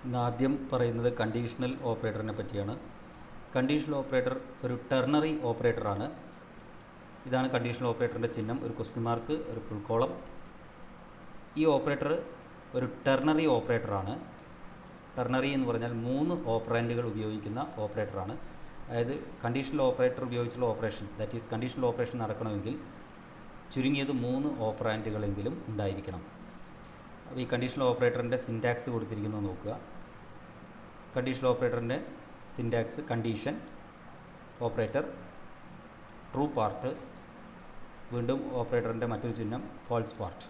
ഇന്ന് ആദ്യം പറയുന്നത് കണ്ടീഷണൽ ഓപ്പറേറ്ററിനെ പറ്റിയാണ്. കണ്ടീഷണൽ ഓപ്പറേറ്റർ ഒരു ടെർണറി ഓപ്പറേറ്ററാണ്. ഇതാണ് കണ്ടീഷണൽ ഓപ്പറേറ്ററിൻ്റെ ചിഹ്നം, ഒരു ക്വസ്റ്റ്യൻ മാർക്ക്, ഒരു ഫുൾ കോളം. ഈ ഓപ്പറേറ്റർ ഒരു ടെർണറി ഓപ്പറേറ്ററാണ്. ടെർണറി എന്ന് പറഞ്ഞാൽ 3 ഓപ്പറാൻഡുകൾ ഉപയോഗിക്കുന്ന ഓപ്പറേറ്ററാണ്. അതായത് കണ്ടീഷണൽ ഓപ്പറേറ്റർ ഉപയോഗിച്ചുള്ള operation, that is conditional operation നടക്കണമെങ്കിൽ ചുരുങ്ങിയത് 3 ഓപ്പറാൻഡുകളെങ്കിലും ഉണ്ടായിരിക്കണം. അപ്പോൾ ഈ കണ്ടീഷണൽ ഓപ്പറേറ്ററിൻ്റെ സിൻറ്റാക്സ് കൊടുത്തിരിക്കുന്നത് നോക്കുക. കണ്ടീഷണൽ ഓപ്പറേറ്ററിൻ്റെ syntax: condition, operator, true part, വീണ്ടും ഓപ്പറേറ്ററിൻ്റെ മറ്റൊരു ചിഹ്നം ഫാൾസ് പാർട്ട്.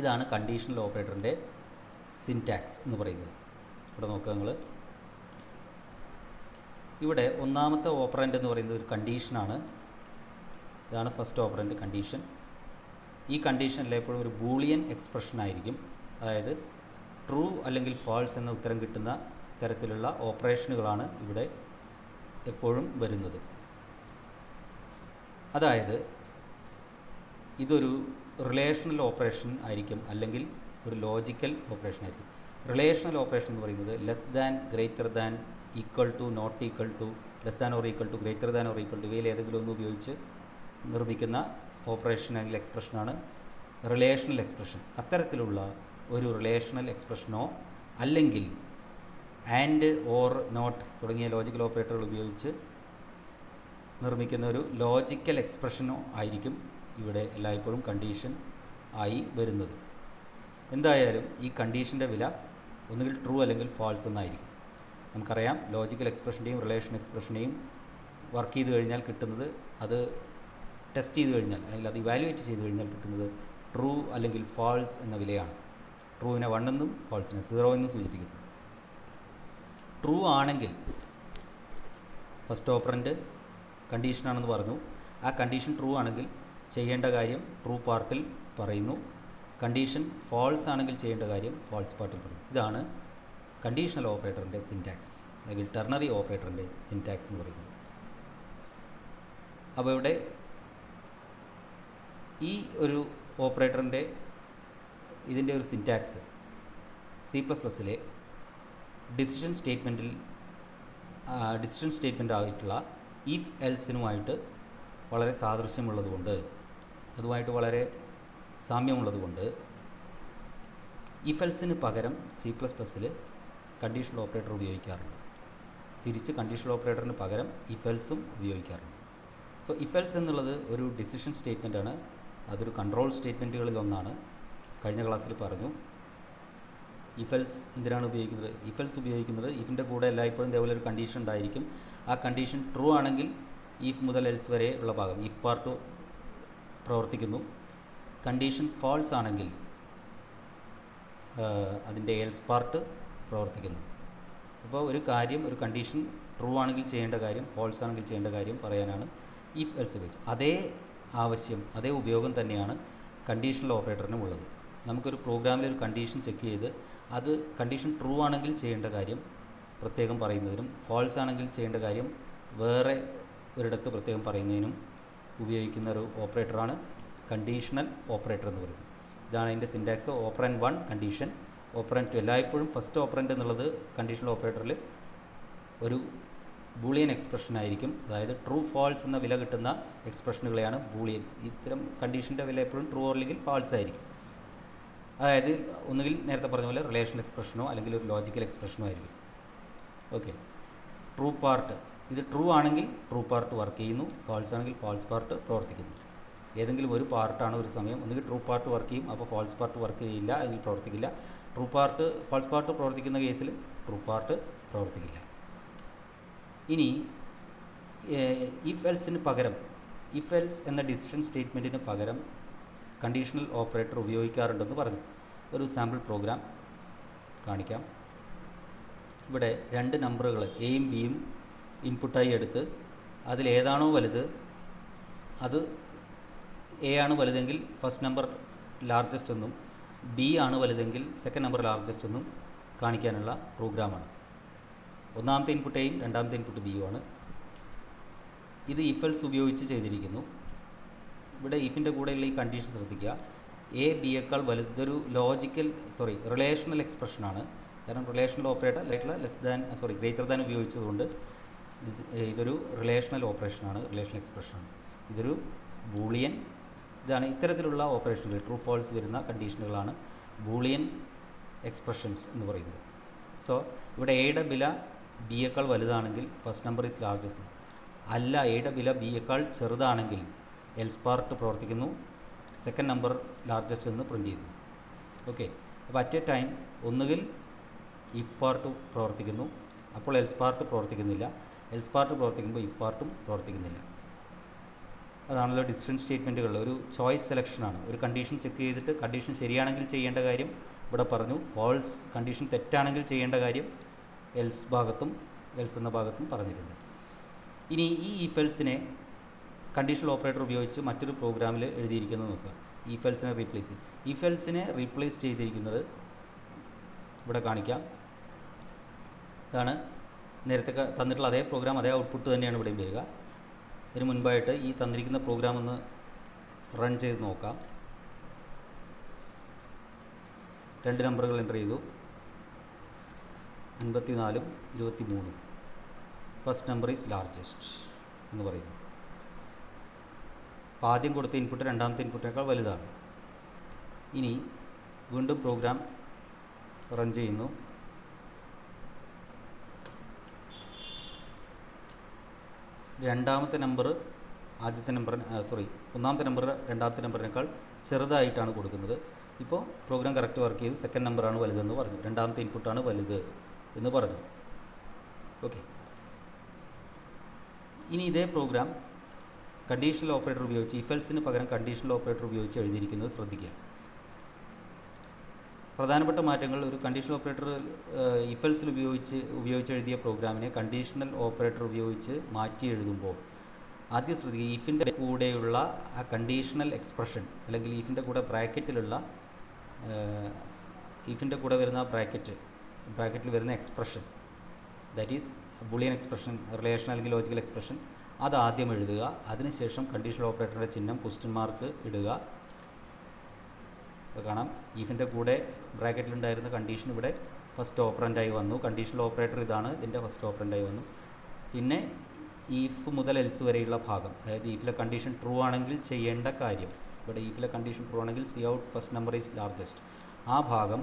ഇതാണ് കണ്ടീഷണൽ ഓപ്പറേറ്ററിൻ്റെ സിൻറ്റാക്സ് എന്ന് പറയുന്നത്. ഇവിടെ നോക്കുക നിങ്ങൾ. ഇവിടെ ഒന്നാമത്തെ ഓപ്പറൻഡ് എന്ന് പറയുന്നത് ഒരു കണ്ടീഷനാണ്. ഇതാണ് ഫസ്റ്റ് ഓപ്പറൻഡ്, കണ്ടീഷൻ. ഈ കണ്ടീഷനിൽ എപ്പോഴും ഒരു ബൂളിയൻ എക്സ്പ്രഷൻ ആയിരിക്കും. അതായത് ട്രൂ അല്ലെങ്കിൽ ഫാൾസ് എന്ന ഉത്തരം കിട്ടുന്ന തരത്തിലുള്ള ഓപ്പറേഷനുകളാണ് ഇവിടെ എപ്പോഴും വരുന്നത്. അതായത് ഇതൊരു റിലേഷണൽ ഓപ്പറേഷൻ ആയിരിക്കും, അല്ലെങ്കിൽ ഒരു ലോജിക്കൽ ഓപ്പറേഷൻ ആയിരിക്കും. റിലേഷണൽ ഓപ്പറേഷൻ എന്ന് പറയുന്നത് less than, greater than, equal to, not equal to, less than or equal to, greater than or equal to, ഇവയിൽ ഏതെങ്കിലും ഒന്ന് ഉപയോഗിച്ച് നിർമ്മിക്കുന്ന ഓപ്പറേഷൻ അല്ലെങ്കിൽ എക്സ്പ്രഷനാണ് റിലേഷണൽ എക്സ്പ്രഷൻ. അത്തരത്തിലുള്ള ഒരു റിലേഷണൽ എക്സ്പ്രഷനോ അല്ലെങ്കിൽ ആൻഡ്, ഓർ, നോട്ട് തുടങ്ങിയ ലോജിക്കൽ ഓപ്പറേറ്ററുകൾ ഉപയോഗിച്ച് നിർമ്മിക്കുന്ന ഒരു ലോജിക്കൽ എക്സ്പ്രഷനോ ആയിരിക്കും ഇവിടെ എല്ലായ്പ്പോഴും കണ്ടീഷൻ ആയി വരുന്നത്. എന്തായാലും ഈ കണ്ടീഷൻ്റെ വില ഒന്നുകിൽ ട്രൂ അല്ലെങ്കിൽ ഫാൾസ് എന്നായിരിക്കും. നമുക്കറിയാം, ലോജിക്കൽ എക്സ്പ്രഷൻ്റെയും റിലേഷൻ എക്സ്പ്രഷനെയും വർക്ക് ചെയ്ത് കഴിഞ്ഞാൽ കിട്ടുന്നത്, അത് ടെസ്റ്റ് ചെയ്ത് കഴിഞ്ഞാൽ അല്ലെങ്കിൽ അത് ഇവാലുവേറ്റ് ചെയ്ത് കഴിഞ്ഞാൽ കിട്ടുന്നത് ട്രൂ അല്ലെങ്കിൽ ഫാൾസ് എന്ന വിലയാണ്. ട്രൂവിനെ 1 എന്നും ഫാൾസിനെ 0 എന്നും സൂചിപ്പിക്കുന്നു. ട്രൂ ആണെങ്കിൽ ഫസ്റ്റ് ഓപ്പറൻറ്റ് കണ്ടീഷനാണെന്ന് പറഞ്ഞു. ആ കണ്ടീഷൻ ട്രൂ ആണെങ്കിൽ ചെയ്യേണ്ട കാര്യം ട്രൂ പാർട്ടിൽ പറയുന്നു. കണ്ടീഷൻ ഫാൾസ് ആണെങ്കിൽ ചെയ്യേണ്ട കാര്യം ഫാൾസ് പാർട്ടിൽ പറയുന്നു. ഇതാണ് കണ്ടീഷണൽ ഓപ്പറേറ്ററിൻ്റെ സിൻറ്റാക്സ് അല്ലെങ്കിൽ ടെർണറി ഓപ്പറേറ്ററിൻ്റെ സിൻറ്റാക്സ് എന്ന് പറയുന്നത്. അപ്പോൾ ഇവിടെ ഈ ഒരു ഓപ്പറേറ്ററിൻ്റെ ഇതിൻ്റെ ഒരു സിൻറ്റാക്സ് C++ലെ ഡിസിഷൻ സ്റ്റേറ്റ്മെൻ്റ് ആയിട്ടുള്ള ഇഫ് എൽസിനുമായിട്ട് വളരെ സാദൃശ്യമുള്ളതുകൊണ്ട്, അതുമായിട്ട് വളരെ സാമ്യമുള്ളതുകൊണ്ട് ഇഫ് എൽസിന് പകരം C++ൽ കണ്ടീഷണൽ ഓപ്പറേറ്റർ ഉപയോഗിക്കാറുണ്ട്. തിരിച്ച് കണ്ടീഷണൽ ഓപ്പറേറ്ററിന് പകരം ഇഫ് എൽസും ഉപയോഗിക്കാറുണ്ട്. സോ ഇഫ് എൽസ് എന്നുള്ളത് ഒരു ഡിസിഷൻ സ്റ്റേറ്റ്മെൻറ്റാണ്. അതൊരു കൺട്രോൾ സ്റ്റേറ്റ്മെൻറ്റുകളിൽ ഒന്നാണ്. കഴിഞ്ഞ ക്ലാസ്സിൽ പറഞ്ഞു. ഇഫ് എൽസ് എന്തിനാണ് ഉപയോഗിക്കുന്നത്? ഇഫ് എൽസ് ഉപയോഗിക്കുന്നത് ഇഫിൻ്റെ കൂടെ എല്ലായ്പ്പോഴും ഇതേപോലെ ഒരു കണ്ടീഷൻ ഉണ്ടായിരിക്കും. ആ കണ്ടീഷൻ ട്രൂ ആണെങ്കിൽ ഇഫ് മുതൽ എൽസ് വരെ ഉള്ള ഭാഗം ഇഫ് പാർട്ട് പ്രവർത്തിക്കുന്നു. കണ്ടീഷൻ ഫാൾസ് ആണെങ്കിൽ അതിൻ്റെ എൽസ് പാർട്ട് പ്രവർത്തിക്കുന്നു. അപ്പോൾ ഒരു കാര്യം, ഒരു കണ്ടീഷൻ ട്രൂ ആണെങ്കിൽ ചെയ്യേണ്ട കാര്യം, ഫാൾസ് ആണെങ്കിൽ ചെയ്യേണ്ട കാര്യം പറയാനാണ് ഇഫ് എൽസ് ഉപയോഗിച്ചത്. അതേ ആവശ്യം, അതേ ഉപയോഗം തന്നെയാണ് കണ്ടീഷണൽ ഓപ്പറേറ്ററിനും ഉള്ളത്. നമുക്കൊരു പ്രോഗ്രാമിൽ ഒരു കണ്ടീഷൻ ചെക്ക് ചെയ്ത് അത് കണ്ടീഷൻ ട്രൂ ആണെങ്കിൽ ചെയ്യേണ്ട കാര്യം പ്രത്യേകം പറയുന്നതിനും, ഫാൾസ് ആണെങ്കിൽ ചെയ്യേണ്ട കാര്യം വേറെ ഒരിടത്ത് പ്രത്യേകം പറയുന്നതിനും ഉപയോഗിക്കുന്ന ഒരു ഓപ്പറേറ്ററാണ് കണ്ടീഷണൽ ഓപ്പറേറ്റർ എന്ന് പറയുന്നത്. ഇതാണ് അതിൻ്റെ സിൻറ്റാക്സ്. Operant 1 condition, operant 2. എല്ലായ്പ്പോഴും ഫസ്റ്റ് ഓപ്പറൻറ്റ് എന്നുള്ളത് കണ്ടീഷണൽ ഓപ്പറേറ്ററിൽ ഒരു ബൂളിയൻ എക്സ്പ്രഷൻ ആയിരിക്കും. അതായത് ട്രൂ ഫാൾസ് എന്ന വില കിട്ടുന്ന എക്സ്പ്രഷനുകളെയാണ് ബൂളിയൻ. ഇത്തരം കണ്ടീഷൻ്റെ വില എപ്പോഴും ട്രൂ അല്ലെങ്കിൽ ഫാൾസ് ആയിരിക്കും. അതായത് ഒന്നുകിൽ നേരത്തെ പറഞ്ഞ പോലെ റിലേഷണൽ എക്സ്പ്രഷനോ അല്ലെങ്കിൽ ഒരു ലോജിക്കൽ എക്സ്പ്രഷനോ ആയിരിക്കും. ഓക്കെ. ട്രൂ പാർട്ട്, ഇത് ട്രൂ ആണെങ്കിൽ ട്രൂ പാർട്ട് വർക്ക് ചെയ്യുന്നു, ഫാൾസ് ആണെങ്കിൽ ഫാൾസ് പാർട്ട് പ്രവർത്തിക്കുന്നു. ഏതെങ്കിലും ഒരു പാർട്ടാണ് ഒരു സമയം ഒന്നുകിൽ ട്രൂ പാർട്ട് വർക്ക് ചെയ്യും, അപ്പോൾ ഫാൾസ് പാർട്ട് വർക്ക് ചെയ്യില്ല അല്ലെങ്കിൽ പ്രവർത്തിക്കില്ല. ഫാൾസ് പാർട്ട് പ്രവർത്തിക്കുന്ന കേസിൽ ട്രൂ പാർട്ട് പ്രവർത്തിക്കില്ല. ഇനി ഇഫ് എൽസിന് പകരം, ഇഫ് എൽസ് എന്ന ഡിസിഷൻ സ്റ്റേറ്റ്മെൻറ്റിന് പകരം കണ്ടീഷണൽ ഓപ്പറേറ്റർ ഉപയോഗിക്കാറുണ്ടെന്ന് പറഞ്ഞു. ഒരു സാമ്പിൾ പ്രോഗ്രാം കാണിക്കാം. ഇവിടെ 2 നമ്പറുകൾ എയും ബിയും ഇൻപുട്ടായി എടുത്ത് അതിലേതാണോ വലുത്, അത് എ ആണ് വലുതെങ്കിൽ ഫസ്റ്റ് നമ്പർ ലാർജസ്റ്റ് എന്നും ബി ആണ് വലുതെങ്കിൽ സെക്കൻഡ് നമ്പർ ലാർജസ്റ്റ് എന്നും കാണിക്കാനുള്ള പ്രോഗ്രാമാണ്. ഒന്നാമത്തെ ഇൻപുട്ട് എയും രണ്ടാമത്തെ ഇൻപുട്ട് ബിയുമാണ്. ഇത് ഇഫ് എൽസ് ഉപയോഗിച്ച് ചെയ്തിരിക്കുന്നു. ഇവിടെ ഇഫിൻ്റെ കൂടെയുള്ള ഈ കണ്ടീഷൻ ശ്രദ്ധിക്കുക. എ ബിയേക്കാൾ വലുതൊരു റിലേഷണൽ എക്സ്പ്രഷനാണ്. കാരണം റിലേഷണൽ ഓപ്പറേറ്റർ ഗ്രേറ്റർ ദാൻ ഉപയോഗിച്ചതുകൊണ്ട് ഇതൊരു റിലേഷണൽ ഓപ്പറേഷനാണ്, റിലേഷണൽ എക്സ്പ്രഷനാണ്. ഇതൊരു ബൂളിയൻ, ഇതാണ് ഇത്തരത്തിലുള്ള ഓപ്പറേഷനുകൾ ട്രൂ ഫോൾസ് വരുന്ന കണ്ടീഷനുകളാണ് ബൂളിയൻ എക്സ്പ്രഷൻസ് എന്ന് പറയുന്നത്. സോ ഇവിടെ എയുടെ വില ബിയേക്കാൾ വലുതാണെങ്കിൽ ഫസ്റ്റ് നമ്പർ ഈസ് ലാർജസ്റ്റ്, അല്ല എയുടെ വില ബിയേക്കാൾ ചെറുതാണെങ്കിൽ എൽസ് പാർട്ട് പ്രവർത്തിക്കുന്നു, സെക്കൻഡ് നമ്പർ ലാർജസ്റ്റ് എന്ന് പ്രിൻ്റ് ചെയ്യുന്നു. ഓക്കെ, അപ്പോൾ അറ്റ് എ ടൈം ഒന്നുകിൽ ഇഫ് പാർട്ട് പ്രവർത്തിക്കുന്നു, അപ്പോൾ എൽസ് പാർട്ട് പ്രവർത്തിക്കുന്നില്ല, എൽസ് പാർട്ട് പ്രവർത്തിക്കുമ്പോൾ ഇഫ് പാർട്ടും പ്രവർത്തിക്കുന്നില്ല. അതാണല്ലോ ഡിസിഷൻ സ്റ്റേറ്റ്മെൻറ്റുകളിൽ ഒരു ചോയ്സ് സെലക്ഷനാണ്. ഒരു കണ്ടീഷൻ ചെക്ക് ചെയ്തിട്ട് കണ്ടീഷൻ ശരിയാണെങ്കിൽ ചെയ്യേണ്ട കാര്യം ഇവിടെ പറഞ്ഞു, ഫോൾസ് കണ്ടീഷൻ തെറ്റാണെങ്കിൽ ചെയ്യേണ്ട കാര്യം എൽസ് എന്ന ഭാഗത്തും പറഞ്ഞിട്ടുണ്ട്. ഇനി ഈ ഇഫ് എൽസിനെ കണ്ടീഷണൽ ഓപ്പറേറ്റർ ഉപയോഗിച്ച് മറ്റൊരു പ്രോഗ്രാമിൽ എഴുതിയിരിക്കുന്നത് നോക്കുക. ഇഫ് എൽസിനെ റീപ്ലേസ് ചെയ്യും. ഇഫ് എൽസിനെ റീപ്ലേസ് ചെയ്തിരിക്കുന്നത് ഇവിടെ കാണിക്കാം. ഇതാണ് നേരത്തെ തന്നിട്ടുള്ള അതേ പ്രോഗ്രാം, അതേ ഔട്ട്പുട്ട് തന്നെയാണ് ഇവിടെയും വരിക. ഇതിന് മുൻപായിട്ട് ഈ തന്നിരിക്കുന്ന പ്രോഗ്രാം ഒന്ന് റൺ ചെയ്ത് നോക്കാം. 2 നമ്പറുകൾ എൻ്റർ ചെയ്തു, 54ഉം 23ഉം. ഫസ്റ്റ് നമ്പർ ഈസ് ലാർജസ്റ്റ് എന്ന് പറയുന്നു. അപ്പോൾ ആദ്യം കൊടുത്ത ഇൻപുട്ട് രണ്ടാമത്തെ ഇൻപുട്ടിനേക്കാൾ വലുതാണ്. ഇനി വീണ്ടും പ്രോഗ്രാം റൺ ചെയ്യുന്നു. ഒന്നാമത്തെ നമ്പർ രണ്ടാമത്തെ നമ്പറിനേക്കാൾ ചെറുതായിട്ടാണ് കൊടുക്കുന്നത്. ഇപ്പോൾ പ്രോഗ്രാം കറക്റ്റ് വർക്ക് ചെയ്തു. സെക്കൻഡ് നമ്പറാണ് വലുതെന്ന് പറഞ്ഞു, രണ്ടാമത്തെ ഇൻപുട്ടാണ് വലുത് എന്ന് പറഞ്ഞു. ഓക്കെ, ഇനി ഇതേ പ്രോഗ്രാം കണ്ടീഷണൽ ഓപ്പറേറ്റർ ഉപയോഗിച്ച് ഇഫെൽസിന് പകരം കണ്ടീഷണൽ ഓപ്പറേറ്റർ ഉപയോഗിച്ച് എഴുതിയിരിക്കുന്നത് ശ്രദ്ധിക്കുക. പ്രധാനപ്പെട്ട മാറ്റങ്ങൾ, ഒരു കണ്ടീഷണൽ ഓപ്പറേറ്റർ ഇഫെൽസിൽ ഉപയോഗിച്ച് എഴുതിയ പ്രോഗ്രാമിനെ കണ്ടീഷണൽ ഓപ്പറേറ്റർ ഉപയോഗിച്ച് മാറ്റി എഴുതുമ്പോൾ ആദ്യം ശ്രദ്ധിക്കുക, ഇഫിൻ്റെ കൂടെയുള്ള ആ കണ്ടീഷണൽ എക്സ്പ്രഷൻ അല്ലെങ്കിൽ ഇഫിൻ്റെ കൂടെ ഇഫിൻ്റെ കൂടെ വരുന്ന ബ്രാക്കറ്റിൽ വരുന്ന expression, that is Boolean expression, relation അല്ലെങ്കിൽ ലോജിക്കൽ എക്സ്പ്രഷൻ, അത് ആദ്യം എഴുതുക. അതിനുശേഷം കണ്ടീഷണൽ ഓപ്പറേറ്ററുടെ ചിഹ്നം ക്വസ്റ്റ്യൻ മാർക്ക് ഇടുക. കാണാം, ഇഫിൻ്റെ കൂടെ ബ്രാക്കറ്റിലുണ്ടായിരുന്ന കണ്ടീഷൻ ഇവിടെ ഫസ്റ്റ് ഓപ്പറൻ്റായി വന്നു. കണ്ടീഷണൽ ഓപ്പറേറ്റർ ഇതാണ്, ഇതിൻ്റെ ഫസ്റ്റ് ഓപ്പറൻ്റായി വന്നു. പിന്നെ ഈഫ് മുതൽ എൽസ് വരെയുള്ള ഭാഗം, അതായത് ഈഫിലെ കണ്ടീഷൻ ട്രൂ ആണെങ്കിൽ ചെയ്യേണ്ട കാര്യം, ഇവിടെ ഈഫിലെ കണ്ടീഷൻ ട്രൂ ആണെങ്കിൽ C out first number is largest, ആ ഭാഗം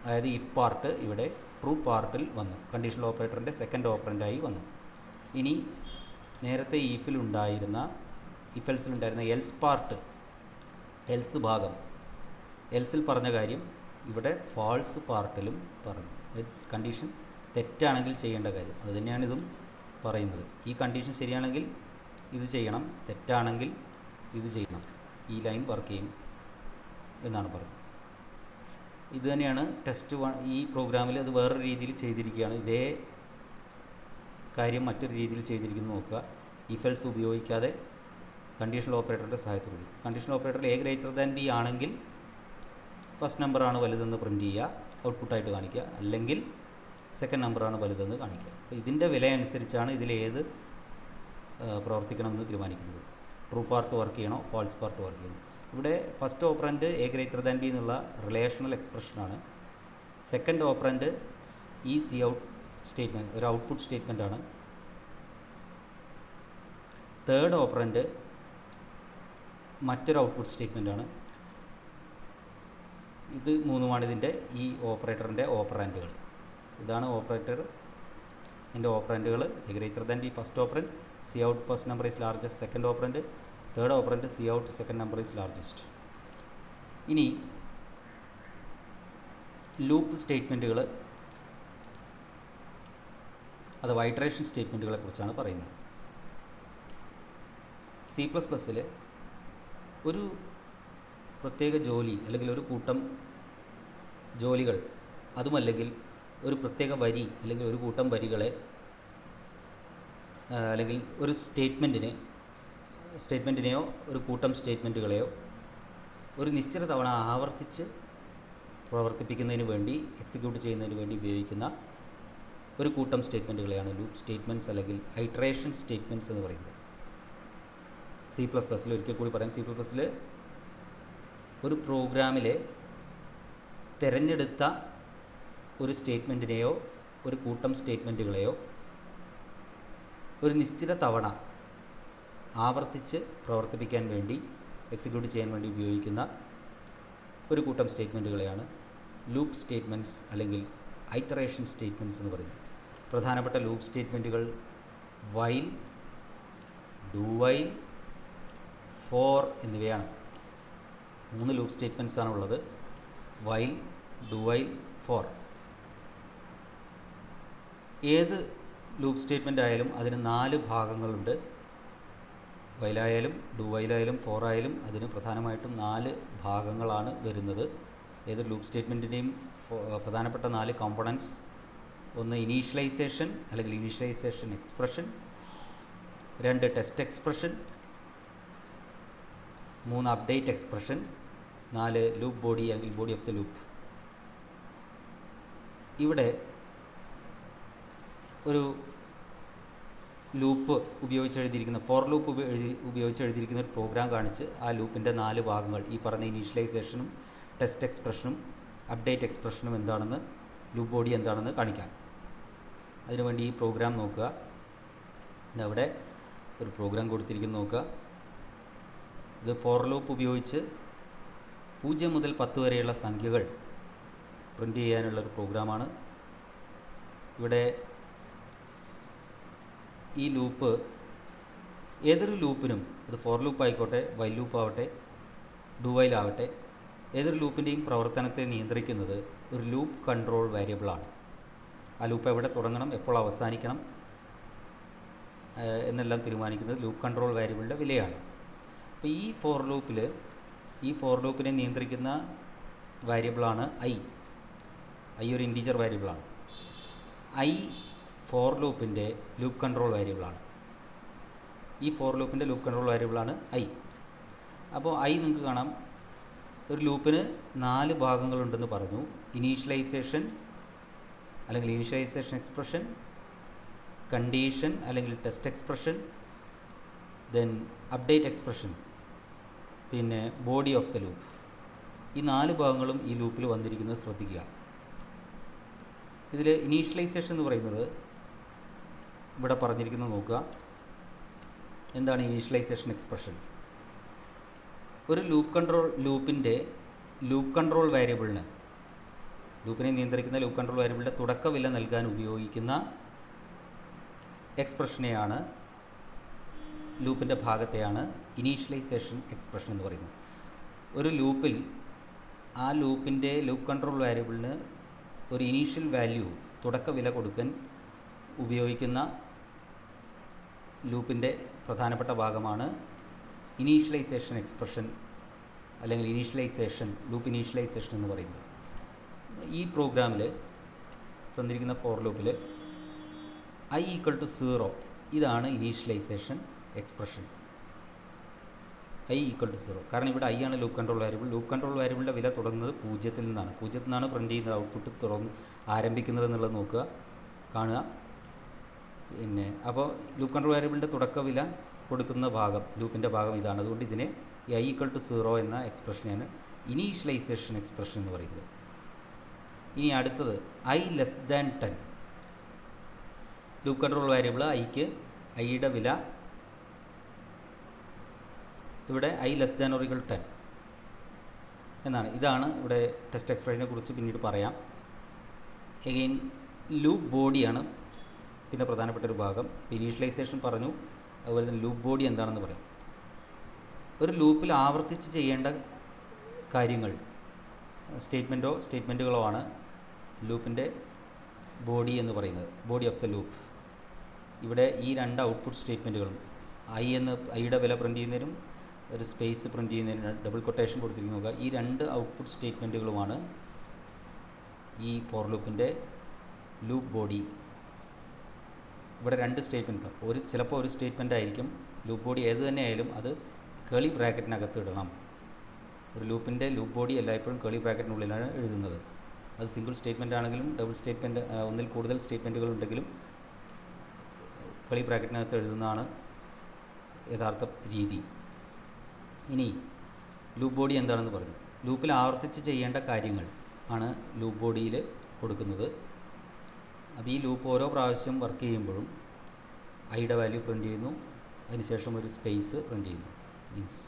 അതായത് ഇഫ് പാർട്ട് ഇവിടെ ട്രൂ പാർട്ടിൽ വന്നു, കണ്ടീഷണൽ ഓപ്പറേറ്ററിൻ്റെ സെക്കൻഡ് ഓപ്പറൻ്റായി വന്നു. ഇനി നേരത്തെ ഇഫെൽസിലുണ്ടായിരുന്ന എൽസ് പാർട്ട്, എൽസ് ഭാഗം, എൽസിൽ പറഞ്ഞ കാര്യം ഇവിടെ ഫാൾസ് പാർട്ടിലും പറഞ്ഞു. കണ്ടീഷൻ തെറ്റാണെങ്കിൽ ചെയ്യേണ്ട കാര്യം അത് തന്നെയാണ് ഇതും പറയുന്നത്. ഈ കണ്ടീഷൻ ശരിയാണെങ്കിൽ ഇത് ചെയ്യണം, തെറ്റാണെങ്കിൽ ഇത് ചെയ്യണം, ഈ ലൈൻ വർക്ക് ചെയ്യും എന്നാണ് പറഞ്ഞത്. ഇത് തന്നെയാണ് ടെസ്റ്റ് 1 ഈ പ്രോഗ്രാമിൽ. അത് വേറൊരു രീതിയിൽ ചെയ്തിരിക്കുകയാണ്. ഇതേ കാര്യം മറ്റൊരു രീതിയിൽ ചെയ്തിരിക്കുന്നു നോക്കുക. ഇഫെൽസ് ഉപയോഗിക്കാതെ കണ്ടീഷണൽ ഓപ്പറേറ്ററുടെ സഹായത്തോടുകൂടി. കണ്ടീഷണൽ ഓപ്പറേറ്ററിൽ എ ഗ്രേറ്റർ ദാൻ ബി ആണെങ്കിൽ ഫസ്റ്റ് നമ്പറാണ് വലുതെന്ന് പ്രിൻ്റ് ചെയ്യുക, ഔട്ട്പുട്ടായിട്ട് കാണിക്കുക, അല്ലെങ്കിൽ സെക്കൻഡ് നമ്പറാണ് വലുതെന്ന് കാണിക്കുക. അപ്പോൾ ഇതിൻ്റെ വില അനുസരിച്ചാണ് ഇതിലേത് പ്രവർത്തിക്കണമെന്ന് തീരുമാനിക്കുന്നത്. ട്രൂ പാർട്ട് വർക്ക് ചെയ്യണോ ഫാൾസ് പാർട്ട് വർക്ക് ചെയ്യണോ. ഇവിടെ first operand A greater than B എന്നുള്ള റിലേഷണൽ എക്സ്പ്രഷനാണ്. സെക്കൻഡ് ഓപ്പറൻറ്റ് ഈ സി ഔട്ട് സ്റ്റേറ്റ്മെൻറ്റ് ഒരു ഔട്ട്പുട്ട് സ്റ്റേറ്റ്മെൻറ്റാണ്. തേർഡ് ഓപ്പറൻറ്റ് മറ്റൊരു ഔട്ട്പുട്ട് സ്റ്റേറ്റ്മെൻറ്റാണ്. ഇത് മൂന്നുമാണ് ഇതിൻ്റെ ഈ ഓപ്പറേറ്ററിൻ്റെ ഓപ്പറാൻറ്റുകൾ. ഇതാണ് ഓപ്പറേറ്ററിൻ്റെ ഓപ്പറാൻറ്റുകൾ. A greater than B first operand, cout first number is largest second operand, third operand cout second number is largest. ഇനി ലൂപ്പ് സ്റ്റേറ്റ്മെൻറ്റുകൾ അഥവാ ഇറ്ററേഷൻ സ്റ്റേറ്റ്മെൻറ്റുകളെ കുറിച്ചാണ് പറയുന്നത്. C++ൽ ഒരു പ്രത്യേക ജോലി അല്ലെങ്കിൽ ഒരു കൂട്ടം ജോലികൾ, അതുമല്ലെങ്കിൽ ഒരു പ്രത്യേക വരി അല്ലെങ്കിൽ ഒരു കൂട്ടം വരികളെ അല്ലെങ്കിൽ ഒരു സ്റ്റേറ്റ്മെൻറ്റിനെയോ ഒരു കൂട്ടം സ്റ്റേറ്റ്മെൻറ്റുകളെയോ ഒരു നിശ്ചിത തവണ ആവർത്തിച്ച് പ്രവർത്തിപ്പിക്കുന്നതിന് വേണ്ടി, എക്സിക്യൂട്ട് ചെയ്യുന്നതിന് വേണ്ടി ഉപയോഗിക്കുന്ന ഒരു കൂട്ടം സ്റ്റേറ്റ്മെൻറ്റുകളെയാണ് ലൂപ്പ് സ്റ്റേറ്റ്മെൻറ്റ്സ് അല്ലെങ്കിൽ ഐറ്ററേഷൻ സ്റ്റേറ്റ്മെൻറ്റ്സ് എന്ന് പറയുന്നത്. C++ൽ ഒരിക്കൽ കൂടി പറയാം, C++ൽ ഒരു പ്രോഗ്രാമിലെ തിരഞ്ഞെടുത്ത ഒരു സ്റ്റേറ്റ്മെൻറ്റിനെയോ ഒരു കൂട്ടം സ്റ്റേറ്റ്മെൻറ്റുകളെയോ ഒരു നിശ്ചിത തവണ ആവർത്തിച്ച് പ്രവർത്തിപ്പിക്കാൻ വേണ്ടി എക്സിക്യൂട്ട് ചെയ്യാൻ വേണ്ടി ഉപയോഗിക്കുന്ന ഒരു കൂട്ടം സ്റ്റേറ്റ്മെൻറ്റുകളെയാണ് ലൂപ്പ് സ്റ്റേറ്റ്മെൻറ്റ്സ് അല്ലെങ്കിൽ ഐറ്ററേഷൻ സ്റ്റേറ്റ്മെൻറ്റ്സ് എന്ന് പറയുന്നത്. പ്രധാനപ്പെട്ട ലൂപ്പ് സ്റ്റേറ്റ്മെൻറ്റുകൾ വൈൽ, ഡു വൈൽ, ഫോർ എന്നിവയാണ്. 3 ലൂപ്പ് സ്റ്റേറ്റ്മെൻറ്റ്സ് ആണ് ഉള്ളത്: വൈൽ, ഡു വൈൽ, ഫോർ. ഏത് ലൂപ്പ് സ്റ്റേറ്റ്മെൻ്റ് ആയാലും അതിന് 4 ഭാഗങ്ങളുണ്ട്. വൈലായാലും ഡു വൈലായാലും ഫോർ ആയാലും അതിന് പ്രധാനമായിട്ടും 4 ഭാഗങ്ങളാണ് വരുന്നത്. ഏതൊരു ലൂപ്പ് സ്റ്റേറ്റ്മെൻറ്റിൻ്റെയും പ്രധാനപ്പെട്ട 4 കോമ്പണൻറ്റ്സ്: ഒന്ന് ഇനീഷ്യലൈസേഷൻ അല്ലെങ്കിൽ initialisation expression, 2 test expression, 3 update expression, 4 loop body അല്ലെങ്കിൽ ബോഡി ഓഫ് ദ ലൂപ്പ്. ഇവിടെ ഒരു ലൂപ്പ് ഉപയോഗിച്ച് എഴുതിയിരിക്കുന്ന ഫോർ ലൂപ്പ് ഉപയോഗിച്ച് എഴുതിയിരിക്കുന്ന ഒരു പ്രോഗ്രാം കാണിച്ച് ആ ലൂപ്പിൻ്റെ 4 ഭാഗങ്ങൾ, ഈ പറഞ്ഞ ഇനീഷ്യലൈസേഷനും ടെസ്റ്റ് എക്സ്പ്രഷനും അപ്ഡേറ്റ് എക്സ്പ്രഷനും എന്താണെന്ന്, ലൂപ്പ് ബോഡി എന്താണെന്ന് കാണിക്കാം. അതിനുവേണ്ടി ഈ പ്രോഗ്രാം നോക്കുക. അവിടെ ഒരു പ്രോഗ്രാം കൊടുത്തിരിക്കുന്നു നോക്കുക. ഇത് ഫോർ ലൂപ്പ് ഉപയോഗിച്ച് 0 മുതൽ 10 വരെയുള്ള സംഖ്യകൾ പ്രിൻ്റ് ചെയ്യാനുള്ളൊരു പ്രോഗ്രാമാണ്. ഇവിടെ ഈ ലൂപ്പ് ഏതൊരു ലൂപ്പിനും, അത് ഫോർ ലൂപ്പ് ആയിക്കോട്ടെ, വൈൽ ലൂപ്പ് ആവട്ടെ, ഡു വൈൽ ആവട്ടെ, ഏതൊരു ലൂപ്പിൻ്റെയും പ്രവർത്തനത്തെ നിയന്ത്രിക്കുന്നത് ഒരു ലൂപ്പ് കൺട്രോൾ വേരിയബിളാണ്. ആ ലൂപ്പ് എവിടെ തുടങ്ങണം, എപ്പോൾ അവസാനിക്കണം എന്നെല്ലാം തീരുമാനിക്കുന്നത് ലൂപ്പ് കൺട്രോൾ വേരിയബിളിൻ്റെ വിലയാണ്. അപ്പോൾ ഈ ഫോർ ലൂപ്പിനെ നിയന്ത്രിക്കുന്ന വേരിയബിളാണ് ഐ ഒരു ഇൻറ്റീജർ വേരിയബിളാണ്. ഐ ഫോർ ലൂപ്പിൻ്റെ ലൂപ്പ് കൺട്രോൾ വേരിയബിളാണ്. ഈ ഫോർ ലൂപ്പിൻ്റെ ലൂപ്പ് കൺട്രോൾ വേരിയബിളാണ് ഐ. അപ്പോൾ ഐ നിങ്ങൾക്ക് കാണാം, ഒരു ലൂപ്പിന് 4 ഭാഗങ്ങളുണ്ടെന്ന് പറഞ്ഞു. ഇനീഷ്യലൈസേഷൻ അല്ലെങ്കിൽ ഇനീഷ്യലൈസേഷൻ എക്സ്പ്രഷൻ, കണ്ടീഷൻ അല്ലെങ്കിൽ test expression, then update expression, പിന്നെ ബോഡി ഓഫ് ദ ലൂപ്പ്. ഈ 4 ഭാഗങ്ങളും ഈ ലൂപ്പിൽ വന്നിരിക്കുന്നത് ശ്രദ്ധിക്കുക. ഇതിൽ ഇനീഷ്യലൈസേഷൻ എന്ന് പറയുന്നത് ഇവിടെ പറഞ്ഞിരിക്കുന്നത് നോക്കുക. എന്താണ് ഇനീഷ്യലൈസേഷൻ എക്സ്പ്രഷൻ? ഒരു ലൂപ്പിൻ്റെ ലൂപ്പ് കൺട്രോൾ വേരിയബിളിന്, ലൂപ്പിനെ നിയന്ത്രിക്കുന്ന ലൂപ്പ് കൺട്രോൾ വേരിയബിളിൻ്റെ തുടക്ക വില നൽകാൻ ഉപയോഗിക്കുന്ന എക്സ്പ്രഷനെയാണ്, ലൂപ്പിൻ്റെ ഭാഗത്തെയാണ് ഇനീഷ്യലൈസേഷൻ എക്സ്പ്രഷൻ എന്ന് പറയുന്നത്. ഒരു ലൂപ്പിൽ ആ ലൂപ്പിൻ്റെ ലൂപ്പ് കൺട്രോൾ വേരിയബിളിന് ഒരു ഇനീഷ്യൽ വാല്യൂ, തുടക്ക വില കൊടുക്കാൻ ഉപയോഗിക്കുന്ന ലൂപ്പിൻ്റെ പ്രധാനപ്പെട്ട ഭാഗമാണ് ഇനീഷ്യലൈസേഷൻ എക്സ്പ്രഷൻ അല്ലെങ്കിൽ ലൂപ്പ് ഇനീഷ്യലൈസേഷൻ എന്ന് പറയുന്നത്. ഈ പ്രോഗ്രാമിൽ തന്നിരിക്കുന്ന ഫോർ ലൂപ്പിൽ i = 0 ഇതാണ് ഇനീഷ്യലൈസേഷൻ എക്സ്പ്രഷൻ. i = 0 കാരണം ഇവിടെ i ആണ് loop control variable. Loop control വേരിയബിളിൻ്റെ വില തുടങ്ങുന്നത് 0 നിന്നാണ് പ്രിൻ്റ് ചെയ്യുന്നത്, ഔട്ട്പുട്ട് ആരംഭിക്കുന്നത് എന്നുള്ളത് നോക്കുക, കാണുക. പിന്നെ അപ്പോൾ ലൂപ്പ് കൺട്രോൾ വേരിയബിളിൻ്റെ തുടക്ക വില കൊടുക്കുന്ന ഭാഗം, ലൂപ്പിൻ്റെ ഭാഗം ഇതാണ്. അതുകൊണ്ട് ഇതിനെ ഈ i = 0 എന്ന എക്സ്പ്രഷനെയാണ് ഇനീഷ്യലൈസേഷൻ എക്സ്പ്രഷൻ എന്ന് പറയുന്നത്. ഇനി അടുത്തത് i < 10. ലൂപ്പ് കൺട്രോൾ വേരിയബിൾ ഐയുടെ വില ഇവിടെ i < or 10 എന്നാണ്. ഇതാണ് ഇവിടെ ടെസ്റ്റ് എക്സ്പ്രഷനെ കുറിച്ച് പിന്നീട് പറയാം. എഗെയിൻ ലൂപ്പ് ബോഡിയാണ് പിന്നെ പ്രധാനപ്പെട്ട ഒരു ഭാഗം. ഇനീഷ്യലൈസേഷൻ പറഞ്ഞു, അതുപോലെ തന്നെ ലൂപ്പ് ബോഡി എന്താണെന്ന് പറയാം. ഒരു ലൂപ്പിൽ ആവർത്തിച്ച് ചെയ്യേണ്ട കാര്യങ്ങൾ, സ്റ്റേറ്റ്മെൻറ്റുകളോ ആണ് ലൂപ്പിൻ്റെ ബോഡി എന്ന് പറയുന്നത്, ബോഡി ഓഫ് ദ ലൂപ്പ്. ഇവിടെ ഈ 2 ഔട്ട്പുട്ട് സ്റ്റേറ്റ്മെൻറ്റുകളും ഐയുടെ വില പ്രിൻ്റ് ചെയ്യുന്നതിനും ഒരു സ്പേസ് പ്രിൻ്റ് ചെയ്യുന്നതിനും ഡബിൾ കൊട്ടേഷൻ കൊടുത്തിരിക്കുന്നു നോക്കുക. ഈ 2 ഔട്ട്പുട്ട് സ്റ്റേറ്റ്മെൻറ്റുകളുമാണ് ഈ ഫോർ ലൂപ്പിൻ്റെ ലൂപ്പ് ബോഡി. ഇവിടെ 2 സ്റ്റേറ്റ്മെൻറ്റ്, ചിലപ്പോൾ ഒരു സ്റ്റേറ്റ്മെൻ്റ് ആയിരിക്കും. ലൂപ്പ് ബോഡി ഏത് തന്നെ ആയാലും അത് കേളി ബ്രാക്കറ്റിനകത്ത് ഇടണം. ഒരു ലൂപ്പിൻ്റെ ലൂപ്പ് ബോഡി എല്ലായ്പ്പോഴും കേളി ബ്രാക്കറ്റിനുള്ളിലാണ് എഴുതുന്നത്. അത് സിംഗിൾ സ്റ്റേറ്റ്മെൻ്റ് ആണെങ്കിലും ഡബിൾ സ്റ്റേറ്റ്മെൻറ്റ്, ഒന്നിൽ കൂടുതൽ സ്റ്റേറ്റ്മെൻറ്റുകൾ ഉണ്ടെങ്കിലും കേളി ബ്രാക്കറ്റിനകത്ത് എഴുതുന്നതാണ് യഥാർത്ഥ രീതി. ഇനി ലൂപ്പ് ബോഡി എന്താണെന്ന് പറഞ്ഞു. ലൂപ്പിൽ ആവർത്തിച്ച് ചെയ്യേണ്ട കാര്യങ്ങൾ, ആണ് ലൂപ്പ് ബോഡിയിൽ കൊടുക്കുന്നത്. അപ്പോൾ ഈ ലൂപ്പ് ഓരോ പ്രാവശ്യം വർക്ക് ചെയ്യുമ്പോഴും ഐയുടെ വാല്യൂ പ്രിൻറ്റ് ചെയ്യുന്നു, അതിനുശേഷം ഒരു സ്പേസ് പ്രിൻറ്റ് ചെയ്യുന്നു. മീൻസ്